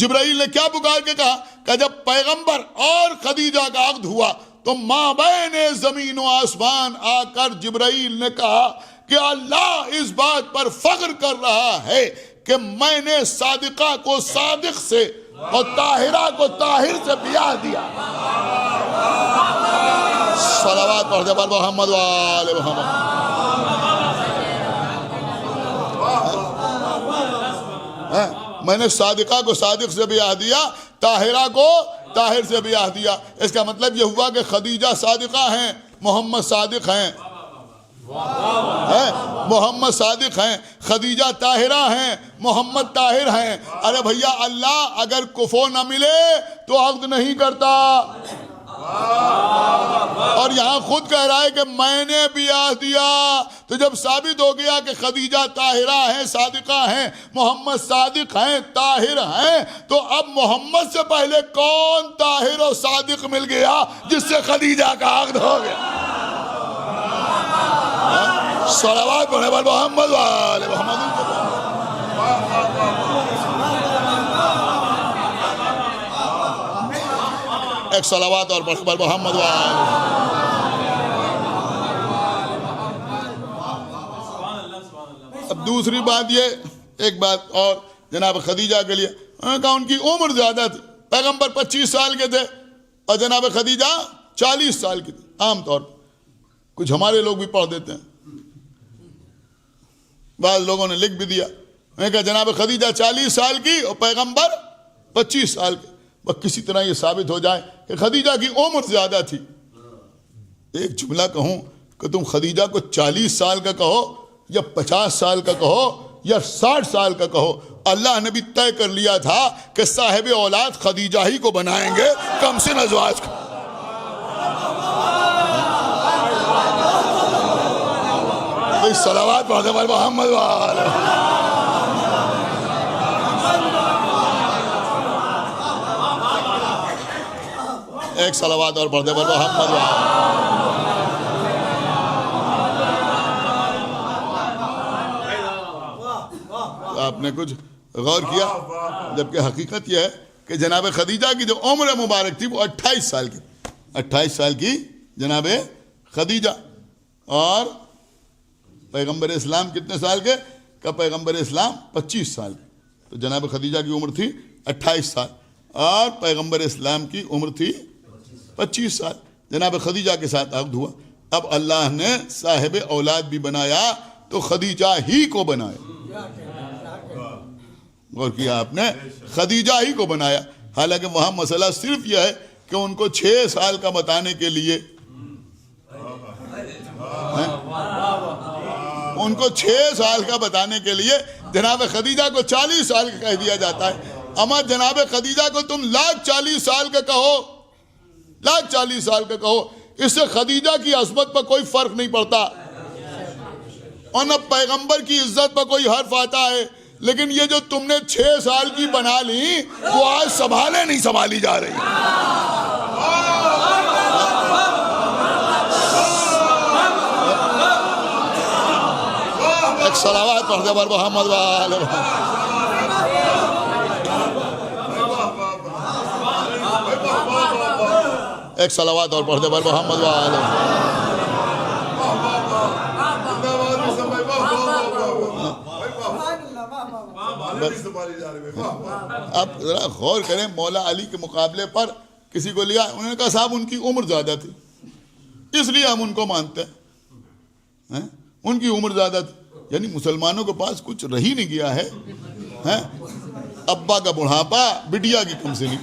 جبرائیل نے کیا پکار کے کہا کہ جب پیغمبر اور خدیجہ کا عقد ہوا تو مابین زمین و آسمان آ کر جبرائیل نے کہا کہ اللہ اس بات پر فخر کر رہا ہے کہ میں نے صادقہ کو صادق سے اور طاہرہ کو طاہر سے بیاہ دیا. صلوات پڑھ دے بر محمد و آل محمد. میں نے صادقہ کو صادق سے بیاہ دیا، طاہرہ کو طاہر سے بیاہ دیا. اس کا مطلب یہ ہوا کہ خدیجہ صادقہ ہیں، محمد صادق ہیں. محمد صادق ہیں، خدیجہ طاہرہ ہیں، محمد طاہر ہیں. ارے بھیا اللہ اگر کفو نہ ملے تو عقد نہیں کرتا. اور یہاں خود کہہ رہا ہے کہ میں نے بیاہ دیا. تو جب ثابت ہو گیا کہ خدیجہ طاہرہ ہیں، صادقہ ہیں، محمد صادق ہیں، طاہر ہیں، تو اب محمد سے پہلے کون طاہر اور صادق مل گیا جس سے خدیجہ کا عقد ہو گیا. صلوات پڑھے بر محمد و آل محمد. ایک صلوات اور پڑھے بر محمد و آل. اب دوسری بات یہ، ایک بات اور جناب خدیجہ کے لیے کہا ان کی عمر زیادہ تھی. پیغمبر 25 سال کے تھے اور جناب خدیجہ 40 سال کی تھی. عام طور پر کچھ ہمارے لوگ بھی پڑھ دیتے ہیں، بعض لوگوں نے لکھ بھی دیا. میں کہا جناب خدیجہ 40 سال کی اور پیغمبر 25 سال کے. بس کسی طرح یہ ثابت ہو جائے کہ خدیجہ کی عمر زیادہ تھی. ایک جملہ کہوں کہ تم خدیجہ کو 40 سال کا کہو یا 50 سال کا کہو یا 60 سال کا کہو، اللہ نے بھی طے کر لیا تھا کہ صاحب اولاد خدیجہ ہی کو بنائیں گے کم سن ازواج کا. صلوات پڑھتے پر محمد وآلہ. ایک صلوات اور پڑھتے پر محمد وآلہ. آپ نے کچھ غور کیا؟ جبکہ حقیقت یہ ہے کہ جناب خدیجہ کی جو عمر مبارک تھی وہ 28 سال کی، 28 سال کی جناب خدیجہ. اور پیغمبر اسلام کتنے سال کے؟ کہ پیغمبر اسلام 25 سال کے. تو جناب خدیجہ کی عمر تھی 28 سال اور پیغمبر اسلام کی عمر تھی 25 سال. جناب خدیجہ کے ساتھ عقد ہوا. اب اللہ نے صاحب اولاد بھی بنایا تو خدیجہ ہی کو بنایا. غور کیا آپ نے؟ خدیجہ ہی کو بنایا. حالانکہ وہاں مسئلہ صرف یہ ہے کہ ان کو 6 سال کا بتانے کے لیے ان کو 6 سال کا بتانے کے لیے جناب خدیجہ کو 40 سال کا کہہ دیا جاتا ہے. اما جناب خدیجہ کو تم 140 سال کا کہو، 140 سال کا کہو، اس سے خدیجہ کی عظمت پر کوئی فرق نہیں پڑتا اور نہ پیغمبر کی عزت پر کوئی حرف آتا ہے. لیکن یہ جو تم نے 6 سال کی بنا لی وہ آج سنبھالے نہیں سنبھالی جا رہی. ایک صلوات پڑھتے پر محمد وآلہ. ایک صلوات اور پڑھتے پر محمد وآلہ. اب ذرا غور کریں، مولا علی کے مقابلے پر کسی کو لیا، انہوں نے کہا صاحب ان کی عمر زیادہ تھی اس لیے ہم ان کو مانتے ہیں، ان کی عمر زیادہ تھی. یعنی مسلمانوں کے پاس کچھ رہی نہیں گیا ہے. ابا کا بڑھاپا، بٹیا کی کم سنی.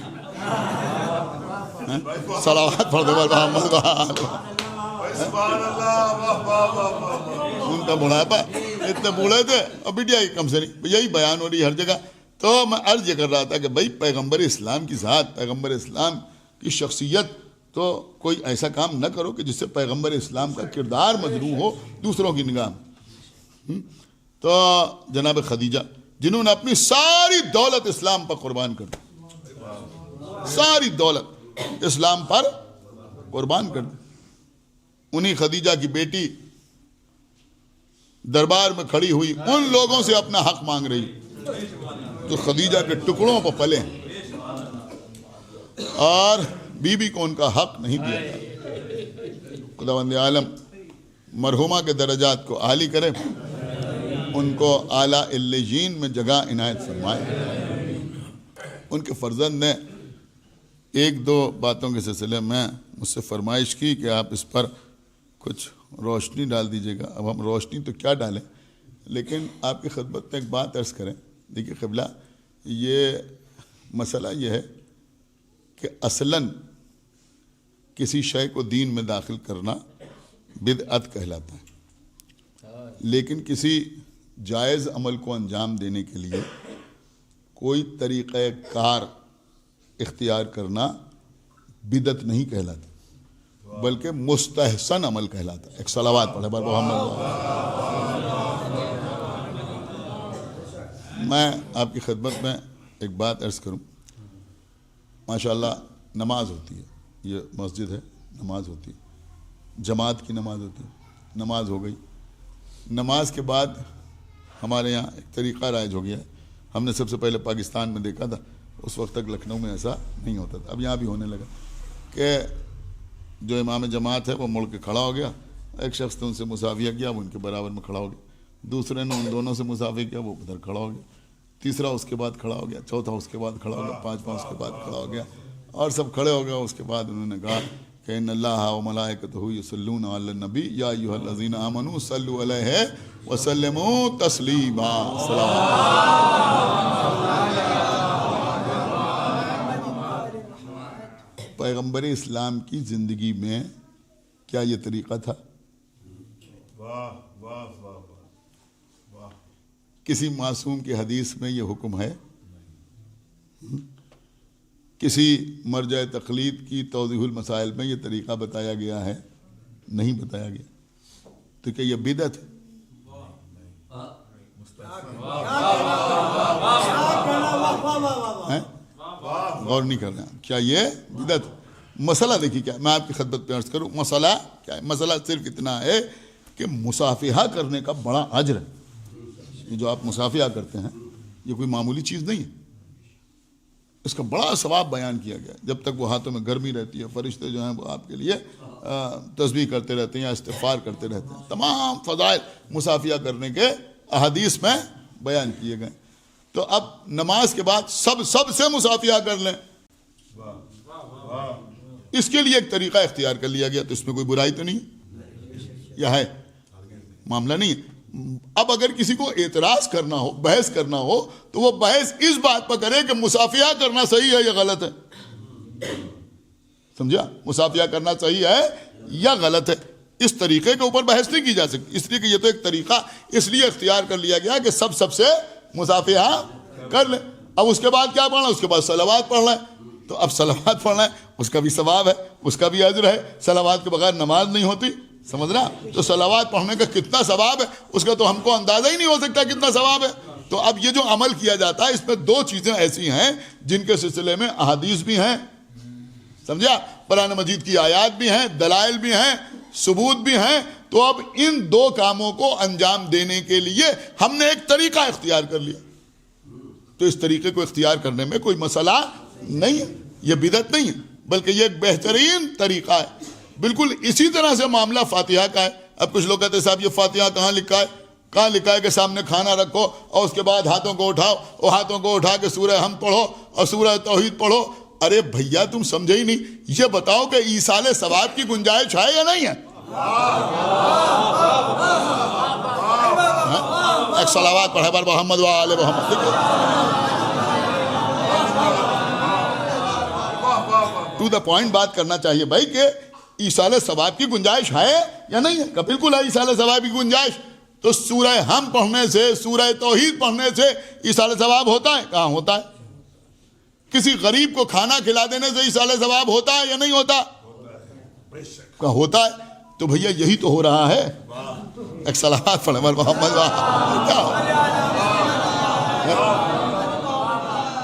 صلوات پڑھتے پر محمد وآلہ. ان کا بڑھاپا، اتنے بوڑھے تھے اور بٹیا کی کم سنی. یہی بیان ہو رہی ہر جگہ. تو میں عرض یہ کر رہا تھا کہ بھائی پیغمبر اسلام کی ذات، پیغمبر اسلام کی شخصیت، تو کوئی ایسا کام نہ کرو کہ جس سے پیغمبر اسلام کا کردار مجروح ہو دوسروں کی نگاہ میں. تو جناب خدیجہ جنہوں نے اپنی ساری دولت اسلام پر قربان کر دی، ساری دولت اسلام پر قربان کر دی. انہی خدیجہ کی بیٹی دربار میں کھڑی ہوئی ان لوگوں سے اپنا حق مانگ رہی جو خدیجہ کے ٹکڑوں پر پلے ہیں، اور بیوی کو ان کا حق نہیں دیا جاتا. خداوند عالم مرحومہ کے درجات کو عالی کرے، ان کو اعلیٰ علیین میں جگہ عنایت فرمائے. ان کے فرزند نے 1-2 باتوں کے سلسلے میں مجھ سے فرمائش کی کہ آپ اس پر کچھ روشنی ڈال دیجیے گا. اب ہم روشنی تو کیا ڈالیں، لیکن آپ کی خدمت میں ایک بات عرض کریں. دیکھیے قبلہ، یہ مسئلہ یہ ہے کہ اصلاً کسی شے کو دین میں داخل کرنا بدعت کہلاتا ہے، لیکن کسی جائز عمل کو انجام دینے کے لیے کوئی طریقہ کار اختیار کرنا بدعت نہیں کہلاتا بلکہ مستحسن عمل کہلاتا ہے. ایک صلوات پڑھے بر محمد. میں آپ کی خدمت میں ایک بات عرض کروں. ماشاءاللہ نماز ہوتی ہے، یہ مسجد ہے، نماز ہوتی ہے، جماعت کی نماز ہوتی ہے. نماز ہو گئی، نماز کے بعد ہمارے یہاں ایک طریقہ رائج ہو گیا ہے. ہم نے سب سے پہلے پاکستان میں دیکھا تھا، اس وقت تک لکھنؤ میں ایسا نہیں ہوتا تھا، اب یہاں بھی ہونے لگا کہ جو امام جماعت ہے وہ مڑ کے کھڑا ہو گیا، ایک شخص نے ان سے مساویہ کیا، وہ ان کے برابر میں کھڑا ہو گیا، دوسرے نے ان دونوں سے مساویہ کیا، وہ ادھر کھڑا ہو گیا، تیسرا اس کے بعد کھڑا ہو گیا، چوتھا اس کے بعد کھڑا ہو گیا، پانچواں اس کے بعد کھڑا ہو گیا، اور سب کھڑے ہو گیا. اس کے بعد انہوں نے کہا کہ ان اللہ و ملائکتہ یصلون علی النبی یا ایھا الذین آمنوا صلوا علیہ وسلموا تسلیما. پیغمبر اسلام کی زندگی میں کیا یہ طریقہ تھا؟ کسی معصوم کی حدیث میں یہ حکم ہے؟ کسی مرجع تقلید کی توضیح المسائل میں یہ طریقہ بتایا گیا ہے؟ نہیں بتایا گیا. تو کہ یہ بدعت ہے؟ غور نہیں کر رہے ہیں. کیا یہ بدعت؟ مسئلہ دیکھیے کیا، میں آپ کی خدمت پہ عرض کروں مسئلہ کیا ہے. مسئلہ صرف اتنا ہے کہ مصافحہ کرنے کا بڑا اجر ہے. یہ جو آپ مصافحہ کرتے ہیں یہ کوئی معمولی چیز نہیں ہے، اس کا بڑا ثواب بیان کیا گیا ہے. جب تک وہ ہاتھوں میں گرمی رہتی ہے فرشتے جو ہیں وہ آپ کے لیے تسبیح کرتے رہتے ہیں یا استغفار کرتے رہتے ہیں. تمام فضائل مصافحہ کرنے کے احادیث میں بیان کیے گئے. تو اب نماز کے بعد سب سے مصافحہ کر لیں، اس کے لیے ایک طریقہ اختیار کر لیا گیا. تو اس میں کوئی برائی تو نہیں یا ہے؟ معاملہ نہیں ہے. اب اگر کسی کو اعتراض کرنا ہو، بحث کرنا ہو، تو وہ بحث اس بات پر کرے کہ مصافحہ کرنا صحیح ہے یا غلط ہے. سمجھا؟ مصافحہ کرنا صحیح ہے یا غلط ہے. اس طریقے کے اوپر بحث نہیں کی جا سکتی، اس لیے کہ یہ تو ایک طریقہ اس لیے اختیار کر لیا گیا کہ سب سے مصافحہ کر لیں. اب اس کے بعد کیا پڑھنا ہے؟ اس کے بعد صلوات پڑھنا ہے. تو اب صلوات پڑھنا ہے، اس کا بھی ثواب ہے، اس کا بھی اجر ہے. صلوات کے بغیر نماز نہیں ہوتی، سمجھ رہا؟ تو صلوات پڑھنے کا کتنا ثواب ہے اس کا تو ہم کو اندازہ ہی نہیں ہو سکتا کتنا ثواب ہے. تو اب یہ جو عمل کیا جاتا ہے اس میں دو چیزیں ایسی ہیں جن کے سلسلے میں احادیث بھی ہیں، سمجھا؟ قرآن مجید کی آیات بھی ہیں، دلائل بھی ہیں، ثبوت بھی ہیں. تو اب ان دو کاموں کو انجام دینے کے لیے ہم نے ایک طریقہ اختیار کر لیا. تو اس طریقے کو اختیار کرنے میں کوئی مسئلہ نہیں ہے، یہ بدعت نہیں ہے، بلکہ یہ ایک بہترین طریقہ ہے. بالکل اسی طرح سے معاملہ فاتحہ کا ہے. اب کچھ لوگ کہتے ہیں صاحب یہ فاتحہ کہاں لکھا ہے؟ کہاں لکھا ہے کہ سامنے کھانا رکھو اور اس کے بعد ہاتھوں کو اٹھاؤ اور ہاتھوں کو اٹھا کے سورہ حمد پڑھو اور سورہ توحید پڑھو. ارے بھیا تم سمجھے ہی نہیں. یہ بتاؤ کہ ایصال ثواب کی گنجائش ہے یا نہیں ہے؟ ایک صلوات پڑھے بر محمد وآل محمد. ٹو دا پوائنٹ بات کرنا چاہیے بھائی کہ ایصال ثواب کی گنجائش ہے یا نہیں ہے؟ کہ بالکل ہے ایصال ثواب کی گنجائش. تو سورہ حمد پڑھنے سے، سورہ توحید پڑھنے سے ایصال ثواب ہوتا ہے؟ کہاں ہوتا ہے؟ کسی غریب کو کھانا کھلا دینے سے ایصال ثواب ہوتا ہے یا نہیں ہوتا؟ کہاں ہوتا ہے. تو بھیا یہی تو ہو رہا ہے. ایک صلوات پڑھے بر محمد.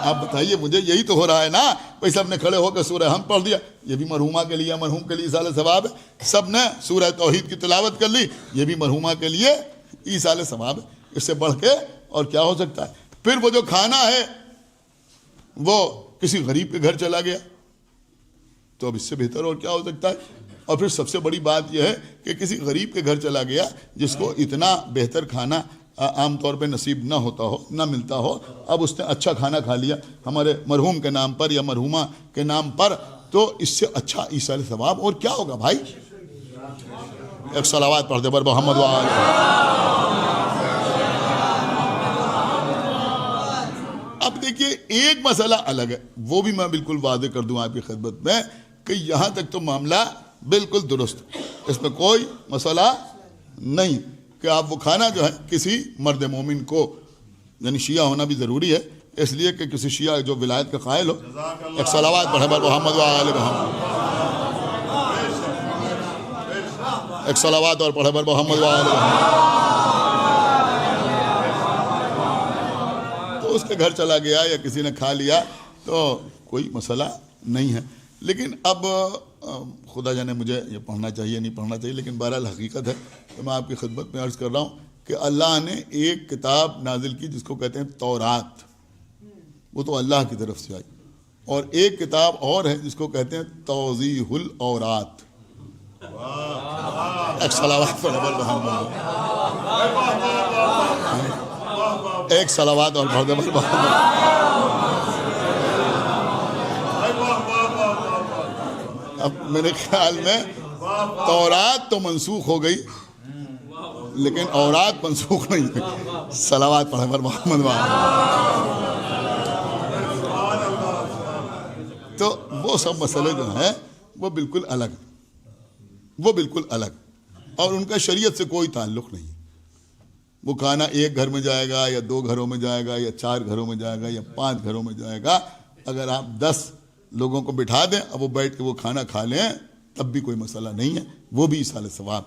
آپ بتائیے مجھے، یہی تو ہو رہا ہے نا. کوئی سب نے کھڑے ہو کے سورہ حمد پڑھ دیا، یہ بھی مرحومہ کے لیے، مرحوم کے لیے ایصال ثواب ہے. سب نے سورہ توحید کی تلاوت کر لی، یہ بھی مرحومہ کے لیے ایصال ثواب ہے. اس سے بڑھ کے اور کیا ہو سکتا ہے؟ پھر وہ جو کھانا ہے وہ کسی غریب کے گھر چلا گیا، تو اب اس سے بہتر اور کیا ہو سکتا ہے؟ اور پھر سب سے بڑی بات یہ ہے کہ کسی غریب کے گھر چلا گیا جس کو اتنا بہتر کھانا عام طور پہ نصیب نہ ہوتا ہو، نہ ملتا ہو. اب اس نے اچھا کھانا کھا لیا ہمارے مرحوم کے نام پر یا مرحومہ کے نام پر، تو اس سے اچھا ایصال ثواب اور کیا ہوگا بھائی؟ ایک صلوات پڑھ دے بر محمد وآل. اب دیکھیے ایک مسئلہ الگ ہے، وہ بھی میں بالکل واضح کر دوں آپ کی خدمت میں کہ یہاں تک تو معاملہ بالکل درست، اس میں کوئی مسئلہ نہیں کہ آپ وہ کھانا جو ہے کسی مرد مومن کو، یعنی شیعہ ہونا بھی ضروری ہے اس لیے کہ کسی شیعہ جو ولایت کا قائل ہو. ایک صلوات پڑھے بر محمد وآل محمد. ایک صلوات اور پڑھے بر محمد وآل محمد. تو اس کے گھر چلا گیا یا کسی نے کھا لیا تو کوئی مسئلہ نہیں ہے. لیکن اب خدا جانے مجھے یہ پڑھنا چاہیے نہیں پڑھنا چاہیے، لیکن بہرحال حقیقت ہے. تو میں آپ کی خدمت میں عرض کر رہا ہوں کہ اللہ نے ایک کتاب نازل کی جس کو کہتے ہیں تورات، وہ تو اللہ کی طرف سے آئی، اور ایک کتاب اور ہے جس کو کہتے ہیں توضیح الاورات. ایک صلوات پڑھے بر محمد. ایک صلوات اور پڑھ دے بر محمد. اب میرے خیال میں تورات تو منسوخ ہو گئی لیکن اورات منسوخ نہیں ہے. صلوات پڑھے بر محمد. تو وہ سب مسئلے جو ہیں وہ بالکل الگ، وہ بالکل الگ، اور ان کا شریعت سے کوئی تعلق نہیں. وہ کھانا ایک گھر میں جائے گا یا 2 گھروں میں جائے گا یا 4 گھروں میں جائے گا یا 5 گھروں میں جائے گا، اگر آپ 10 لوگوں کو بٹھا دیں اب وہ بیٹھ کے وہ کھانا کھا لیں تب بھی کوئی مسئلہ نہیں ہے، وہ بھی ایصال ثواب۔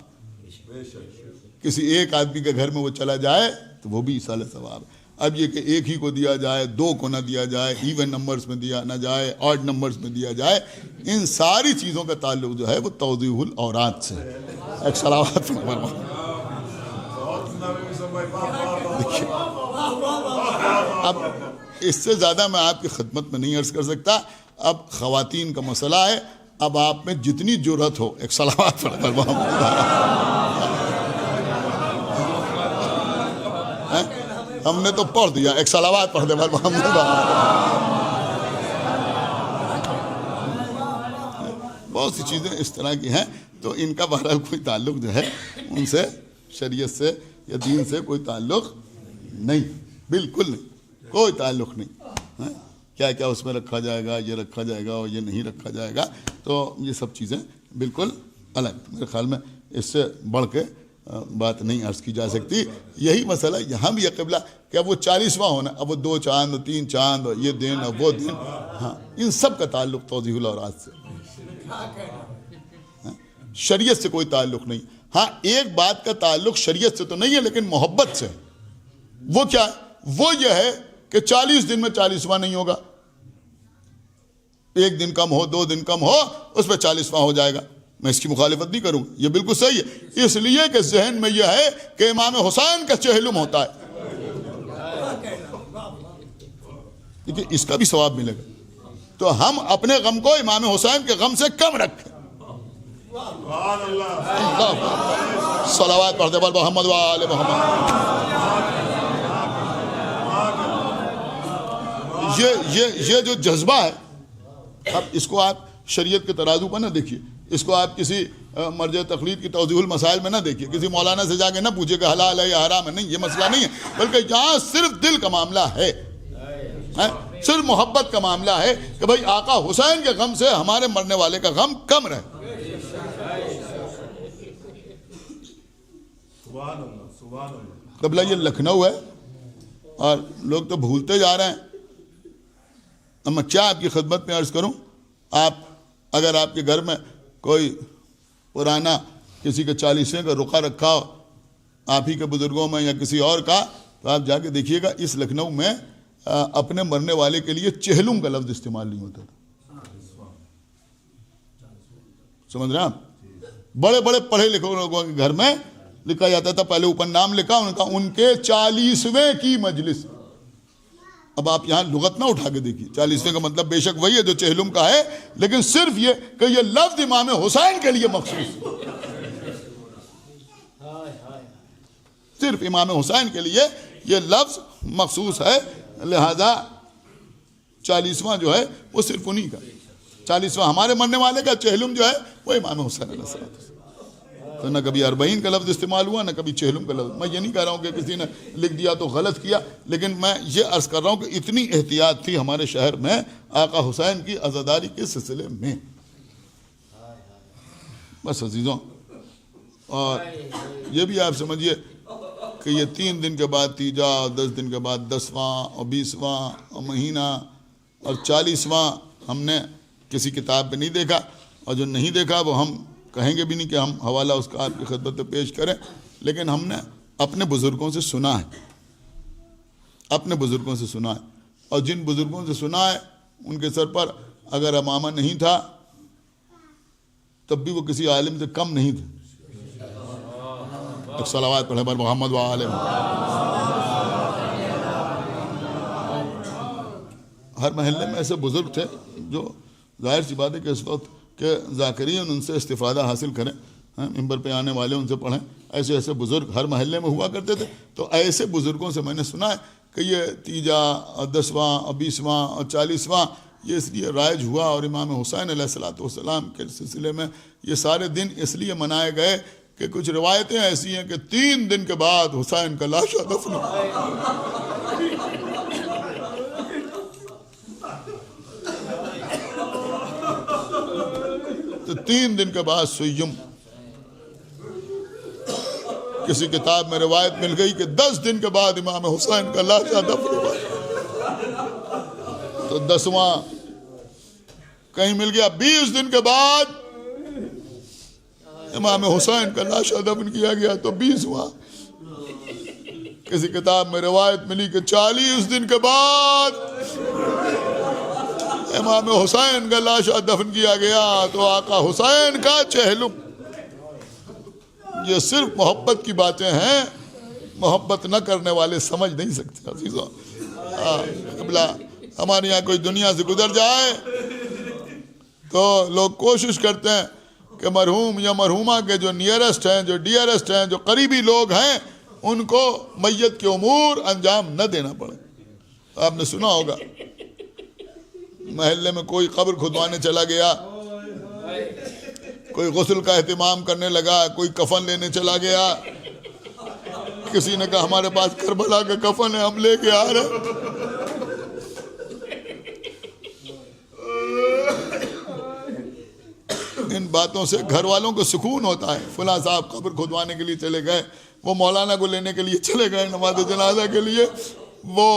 کسی ایک آدمی کے گھر میں وہ چلا جائے تو وہ بھی ایصال ثواب۔ اب یہ کہ ایک ہی کو دیا جائے، 2 کو نہ دیا جائے، ایون نمبرز میں دیا نہ جائے، آڈ نمبرز میں دیا جائے، ان ساری چیزوں کا تعلق جو ہے وہ توضیح الاوراد سے۔ ایک صلوات اب اس سے زیادہ میں آپ کی خدمت میں نہیں عرض کر سکتا۔ اب خواتین کا مسئلہ ہے، اب آپ میں جتنی جرأت ہو، ایک صلوات ہم نے تو پڑھ دیا، ایک صلوات پڑھ دے محمد۔ بہت سی چیزیں اس طرح کی ہیں تو ان کا بہرحال کوئی تعلق جو ہے ان سے، شریعت سے یا دین سے کوئی تعلق نہیں، بالکل نہیں، کوئی تعلق نہیں۔ کیا کیا اس میں رکھا جائے گا، یہ رکھا جائے گا اور یہ نہیں رکھا جائے گا، تو یہ سب چیزیں بالکل الگ۔ میرے خیال میں اس سے بڑھ کے بات نہیں عرض کی جا سکتی۔ یہی مسئلہ یہاں بھی ہے قبلہ کہ اب وہ 40واں ہونا، اب وہ 2 چاند 3 چاند اور یہ دن اور وہ دن، ہاں ان سب کا تعلق توضیح الاوراد سے، شریعت سے کوئی تعلق نہیں۔ ہاں ایک بات کا تعلق شریعت سے تو نہیں ہے لیکن محبت سے۔ وہ کیا ہے؟ وہ یہ ہے کہ 40 دن میں 40واں نہیں ہوگا، 1 دن کم ہو 2 دن کم ہو اس پہ 40واں ہو جائے گا، میں اس کی مخالفت نہیں کروں، یہ بالکل صحیح ہے، اس لیے کہ ذہن میں یہ ہے کہ امام حسین کا چہلم ہوتا ہے، دیکھیے اس کا بھی ثواب ملے گا، تو ہم اپنے غم کو امام حسین کے غم سے کم رکھیں۔ صلوات پڑھتے بول محمد و آل محمد۔ یہ جو جذبہ ہے، اب اس کو آپ شریعت کے ترازو پر نہ دیکھیے، اس کو آپ کسی مرجع تقلید کی توضیح المسائل میں نہ دیکھیے، کسی مولانا سے جا کے نہ پوچھے کہ حلال ہے یا حرام ہے، نہیں، یہ مسئلہ نہیں ہے، بلکہ یہاں صرف دل کا معاملہ ہے، صرف محبت کا معاملہ ہے کہ بھائی آقا حسین کے غم سے ہمارے مرنے والے کا غم کم رہے۔ قبلہ یہ لکھنؤ ہے اور لوگ تو بھولتے جا رہے ہیں۔ اب میں کیا آپ کی خدمت میں عرض کروں، آپ اگر آپ کے گھر میں کوئی پرانا کسی کے 40ویں کا رقعہ رکھا ہو آپ ہی کے بزرگوں میں یا کسی اور کا، تو آپ جا کے دیکھیے گا اس لکھنؤ میں اپنے مرنے والے کے لیے چہلم کا لفظ استعمال نہیں ہوتا تھا، سمجھ رہے ہیں آپ؟ بڑے بڑے پڑھے لکھے لوگوں کے گھر میں لکھا جاتا تھا، پہلے اوپر نام لکھا ان کے 40ویں کی مجلس۔ اب آپ یہاں لغت نہ اٹھا کے دیکھیے، 40ویں کا مطلب بے شک وہی ہے جو چہلم کا ہے، لیکن صرف یہ کہ یہ لفظ امام حسین کے لیے مخصوص، صرف امام حسین کے لیے یہ لفظ مخصوص ہے، لہذا 40واں جو ہے وہ صرف انہی کا، 40واں ہمارے مرنے والے کا چہلم جو ہے وہ امام حسین علیہ السلام۔ تو نہ کبھی 40 کا لفظ استعمال ہوا نہ کبھی چہلم کا لفظ۔ میں یہ نہیں کہہ رہا ہوں کہ کسی نے لکھ دیا تو غلط کیا، لیکن میں یہ عرض کر رہا ہوں کہ اتنی احتیاط تھی ہمارے شہر میں آقا حسین کی عزاداری کے سلسلے میں۔ بس عزیزوں، اور یہ بھی آپ سمجھیے کہ یہ 3 دن کے بعد تیجا، 10 دن کے بعد 10واں اور 20واں اور مہینہ اور 40واں ہم نے کسی کتاب پہ نہیں دیکھا، اور جو نہیں دیکھا وہ ہم کہیں گے بھی نہیں کہ ہم حوالہ اس کا آپ کی خدمت میں پیش کریں، لیکن ہم نے اپنے بزرگوں سے سنا ہے، اپنے بزرگوں سے سنا ہے، اور جن بزرگوں سے سنا ہے ان کے سر پر اگر امامہ نہیں تھا تب بھی وہ کسی عالم سے کم نہیں تھے۔ ایک صلوات پڑھیں بر محمد و آل محمد۔ ہر محلے میں ایسے بزرگ تھے جو ظاہر سی بات ہے کہ اس وقت کہ ذاکرین ان سے استفادہ حاصل کریں، منبر پہ آنے والے ان سے پڑھیں، ایسے ایسے بزرگ ہر محلے میں ہوا کرتے تھے۔ تو ایسے بزرگوں سے میں نے سنا ہے کہ یہ تیجا اور 10واں اور 20واں اور 40واں یہ اس لیے رائج ہوا، اور امام حسین علیہ السلام کے سلسلے میں یہ سارے دن اس لیے منائے گئے کہ کچھ روایتیں ایسی ہیں کہ 3 دن کے بعد حسین کا لاشا دفن تو 3 دن کے بعد سیم، کسی کتاب میں روایت مل گئی کہ 10 دن کے بعد امام حسین کا لاشا دفن ہوا، تو 10واں کہیں مل گیا 20 دن کے بعد امام حسین کا لاشا دفن کیا گیا، تو 20واں کسی کتاب میں روایت ملی کہ 40 دن کے بعد امام حسین کا لاشا دفن کیا گیا۔ تو آقا حسین کا چہلم، یہ صرف محبت کی باتیں ہیں، محبت نہ کرنے والے سمجھ نہیں سکتے عزیزوں۔ ہمارے یہاں کوئی دنیا سے گزر جائے تو لوگ کوشش کرتے ہیں کہ مرحوم یا مرحومہ کے جو نیئرسٹ ہیں، جو ڈیئرسٹ ہیں، جو قریبی لوگ ہیں، ان کو میت کے امور انجام نہ دینا پڑے۔ آپ نے سنا ہوگا محلے میں کوئی قبر کھدوانے چلا گیا، کوئی غسل کا اہتمام کرنے لگا، کوئی کفن لینے چلا گیا، کسی نے کہا ہمارے پاس کربلا کا کفن ہے، ہم لے کے آ رہے۔ ان باتوں سے گھر والوں کو سکون ہوتا ہے، فلاں صاحب قبر کھدوانے کے لیے چلے گئے، وہ مولانا کو لینے کے لیے چلے گئے نماز جنازہ کے لیے، وہ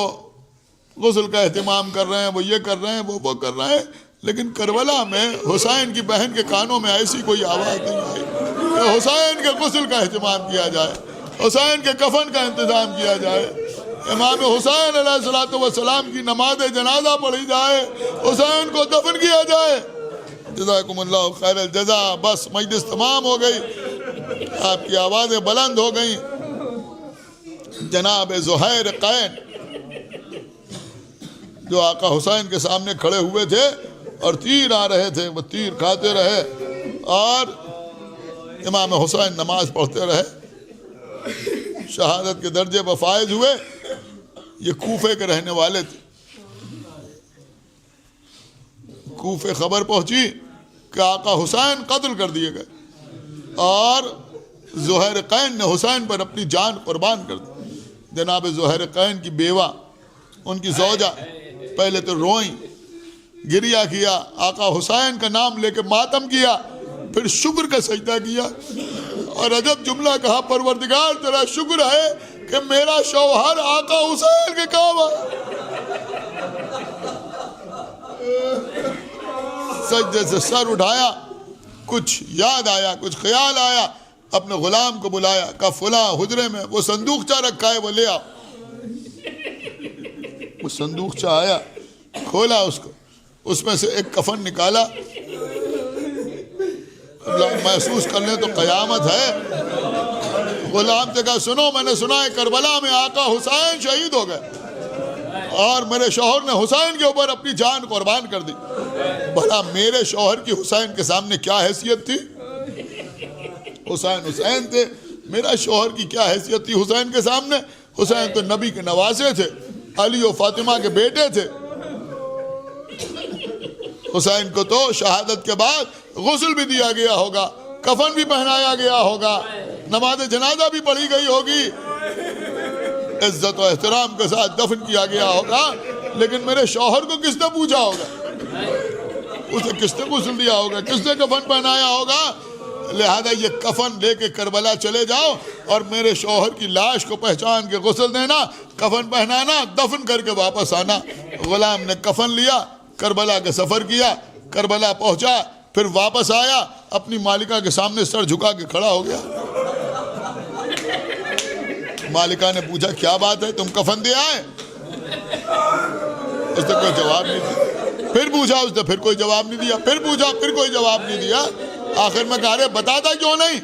غسل کا اہتمام کر رہے ہیں، وہ یہ کر رہے ہیں، وہ کر رہے ہیں، لیکن کربلا میں حسین کی بہن کے کانوں میں ایسی کوئی آواز نہیں آئی کہ حسین کے غسل کا اہتمام کیا جائے، حسین کے کفن کا انتظام کیا جائے، امام حسین علیہ السلام کی نماز جنازہ پڑھی جائے، حسین کو دفن کیا جائے۔ جزاکم اللہ خیر الجزا۔ بس مجلس تمام ہو گئی، آپ کی آوازیں بلند ہو گئیں۔ جناب زہیر قین جو آقا حسین کے سامنے کھڑے ہوئے تھے اور تیر آ رہے تھے، وہ تیر کھاتے رہے اور امام حسین نماز پڑھتے رہے، شہادت کے درجے پر فائز ہوئے۔ یہ کوفے کے رہنے والے تھے۔ کوفے خبر پہنچی کہ آقا حسین قتل کر دیے گئے اور زہیر قین نے حسین پر اپنی جان قربان کر دی۔ جناب زہیر قین کی بیوہ، ان کی زوجہ پہلے تو روئیں، گریہ کیا، آقا حسین کا نام لے کے ماتم کیا، پھر شکر کا سجدہ کیا اور عجب جملہ کہا، پروردگار تیرا شکر ہے کہ میرا شوہر آقا حسین کے کام آیا۔ سجدے سے سر اٹھایا، کچھ یاد آیا، کچھ خیال آیا، اپنے غلام کو بلایا، کہا فلاں حجرے میں وہ صندوقچہ رکھا ہے، وہ لے آؤ۔ وہ صندوقچہ آیا، کھولا اس کو، اس میں سے ایک کفن نکالا۔ محسوس کر لیں تو قیامت ہے۔ غلام سے کہا سنو، میں نے سنا ہے کربلا میں آقا حسین شہید ہو گئے اور میرے شوہر نے حسین کے اوپر اپنی جان قربان کر دی۔ بھلا میرے شوہر کی حسین کے سامنے کیا حیثیت تھی؟ حسین حسین تھے، میرا شوہر کی کیا حیثیت تھی حسین کے سامنے؟ حسین تو نبی کے نواسے تھے، علی و فاطمہ کے بیٹے تھے۔ حسین کو تو شہادت کے بعد غسل بھی دیا گیا ہوگا، کفن بھی پہنایا گیا ہوگا، نماز جنازہ بھی پڑھی گئی ہوگی، عزت و احترام کے ساتھ دفن کیا گیا ہوگا، لیکن میرے شوہر کو کس نے پوچھا ہوگا؟ اسے کس نے غسل دیا ہوگا؟ کس نے کفن پہنایا ہوگا؟ لہذا یہ کفن لے کے کربلا چلے جاؤ اور میرے شوہر کی لاش کو پہچان کے غسل دینا، کفن پہنانا، دفن کر کے واپس آنا۔ غلام نے کفن لیا، کربلا کا سفر کیا، کربلا پہنچا، پھر واپس آیا، اپنی مالکہ کے سامنے سر جھکا کے کھڑا ہو گیا۔ مالکہ نے پوچھا کیا بات ہے، تم کفن دے آئے؟ اس نے کوئی جواب نہیں دیا۔ پھر پوچھا، اس نے پھر کوئی جواب نہیں دیا، پھر پوچھا، پھر کوئی جواب نہیں دیا۔ آخر میں کہا رہے بتاتا کیوں نہیں؟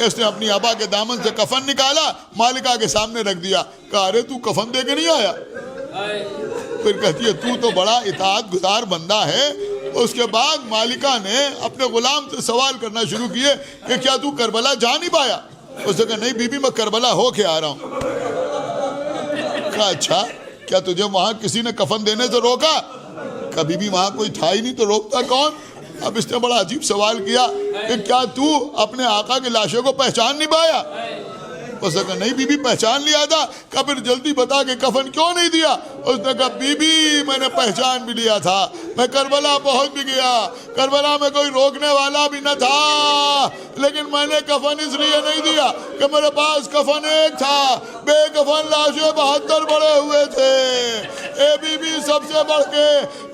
اس نے اپنی ابا کے دامن سے کفن نکالا، مالکہ کے سامنے رکھ دیا، کہا رہے تو کفن دے کے نہیں آیا؟ پھر کہتی ہے تو تو بڑا اطاعت گزار بندہ ہے۔ اس کے بعد مالکہ نے اپنے غلام سے سوال کرنا شروع کیے کہ کیا تو کربلا جا نہیں پایا؟ اس نے کہا نہیں بی بی، میں کربلا ہو کے آ رہا ہوں۔ کہا اچھا، کیا تجھے وہاں کسی نے کفن دینے سے روکا؟ کہا بی بی وہاں کوئی تھا ہی نہیں، تو روکتا کون؟ اب اس نے بڑا عجیب سوال کیا کہ کیا تو اپنے آقا کی لاشوں کو پہچان نہیں پایا؟ اس نے کہا نہیں بی بی پہچان لیا تھا. کہا پھر جلدی بتا کہ کفن کیوں نہیں دیا؟ اس نے کہا بی بی میں نے پہچان بھی لیا تھا, میں کربلا پہنچ بھی گیا, کربلا میں کوئی روکنے والا بھی نہ تھا, لیکن میں نے کفن اس لیے نہیں دیا کہ میرے پاس کفن ایک تھا, بے کفن لاشیں 72 پڑے ہوئے تھے. اے بی بی سب سے بڑھ کے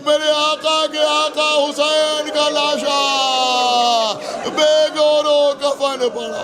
میرے آقا کے آقا حسین کا لاشا بے گورو کفن پڑا.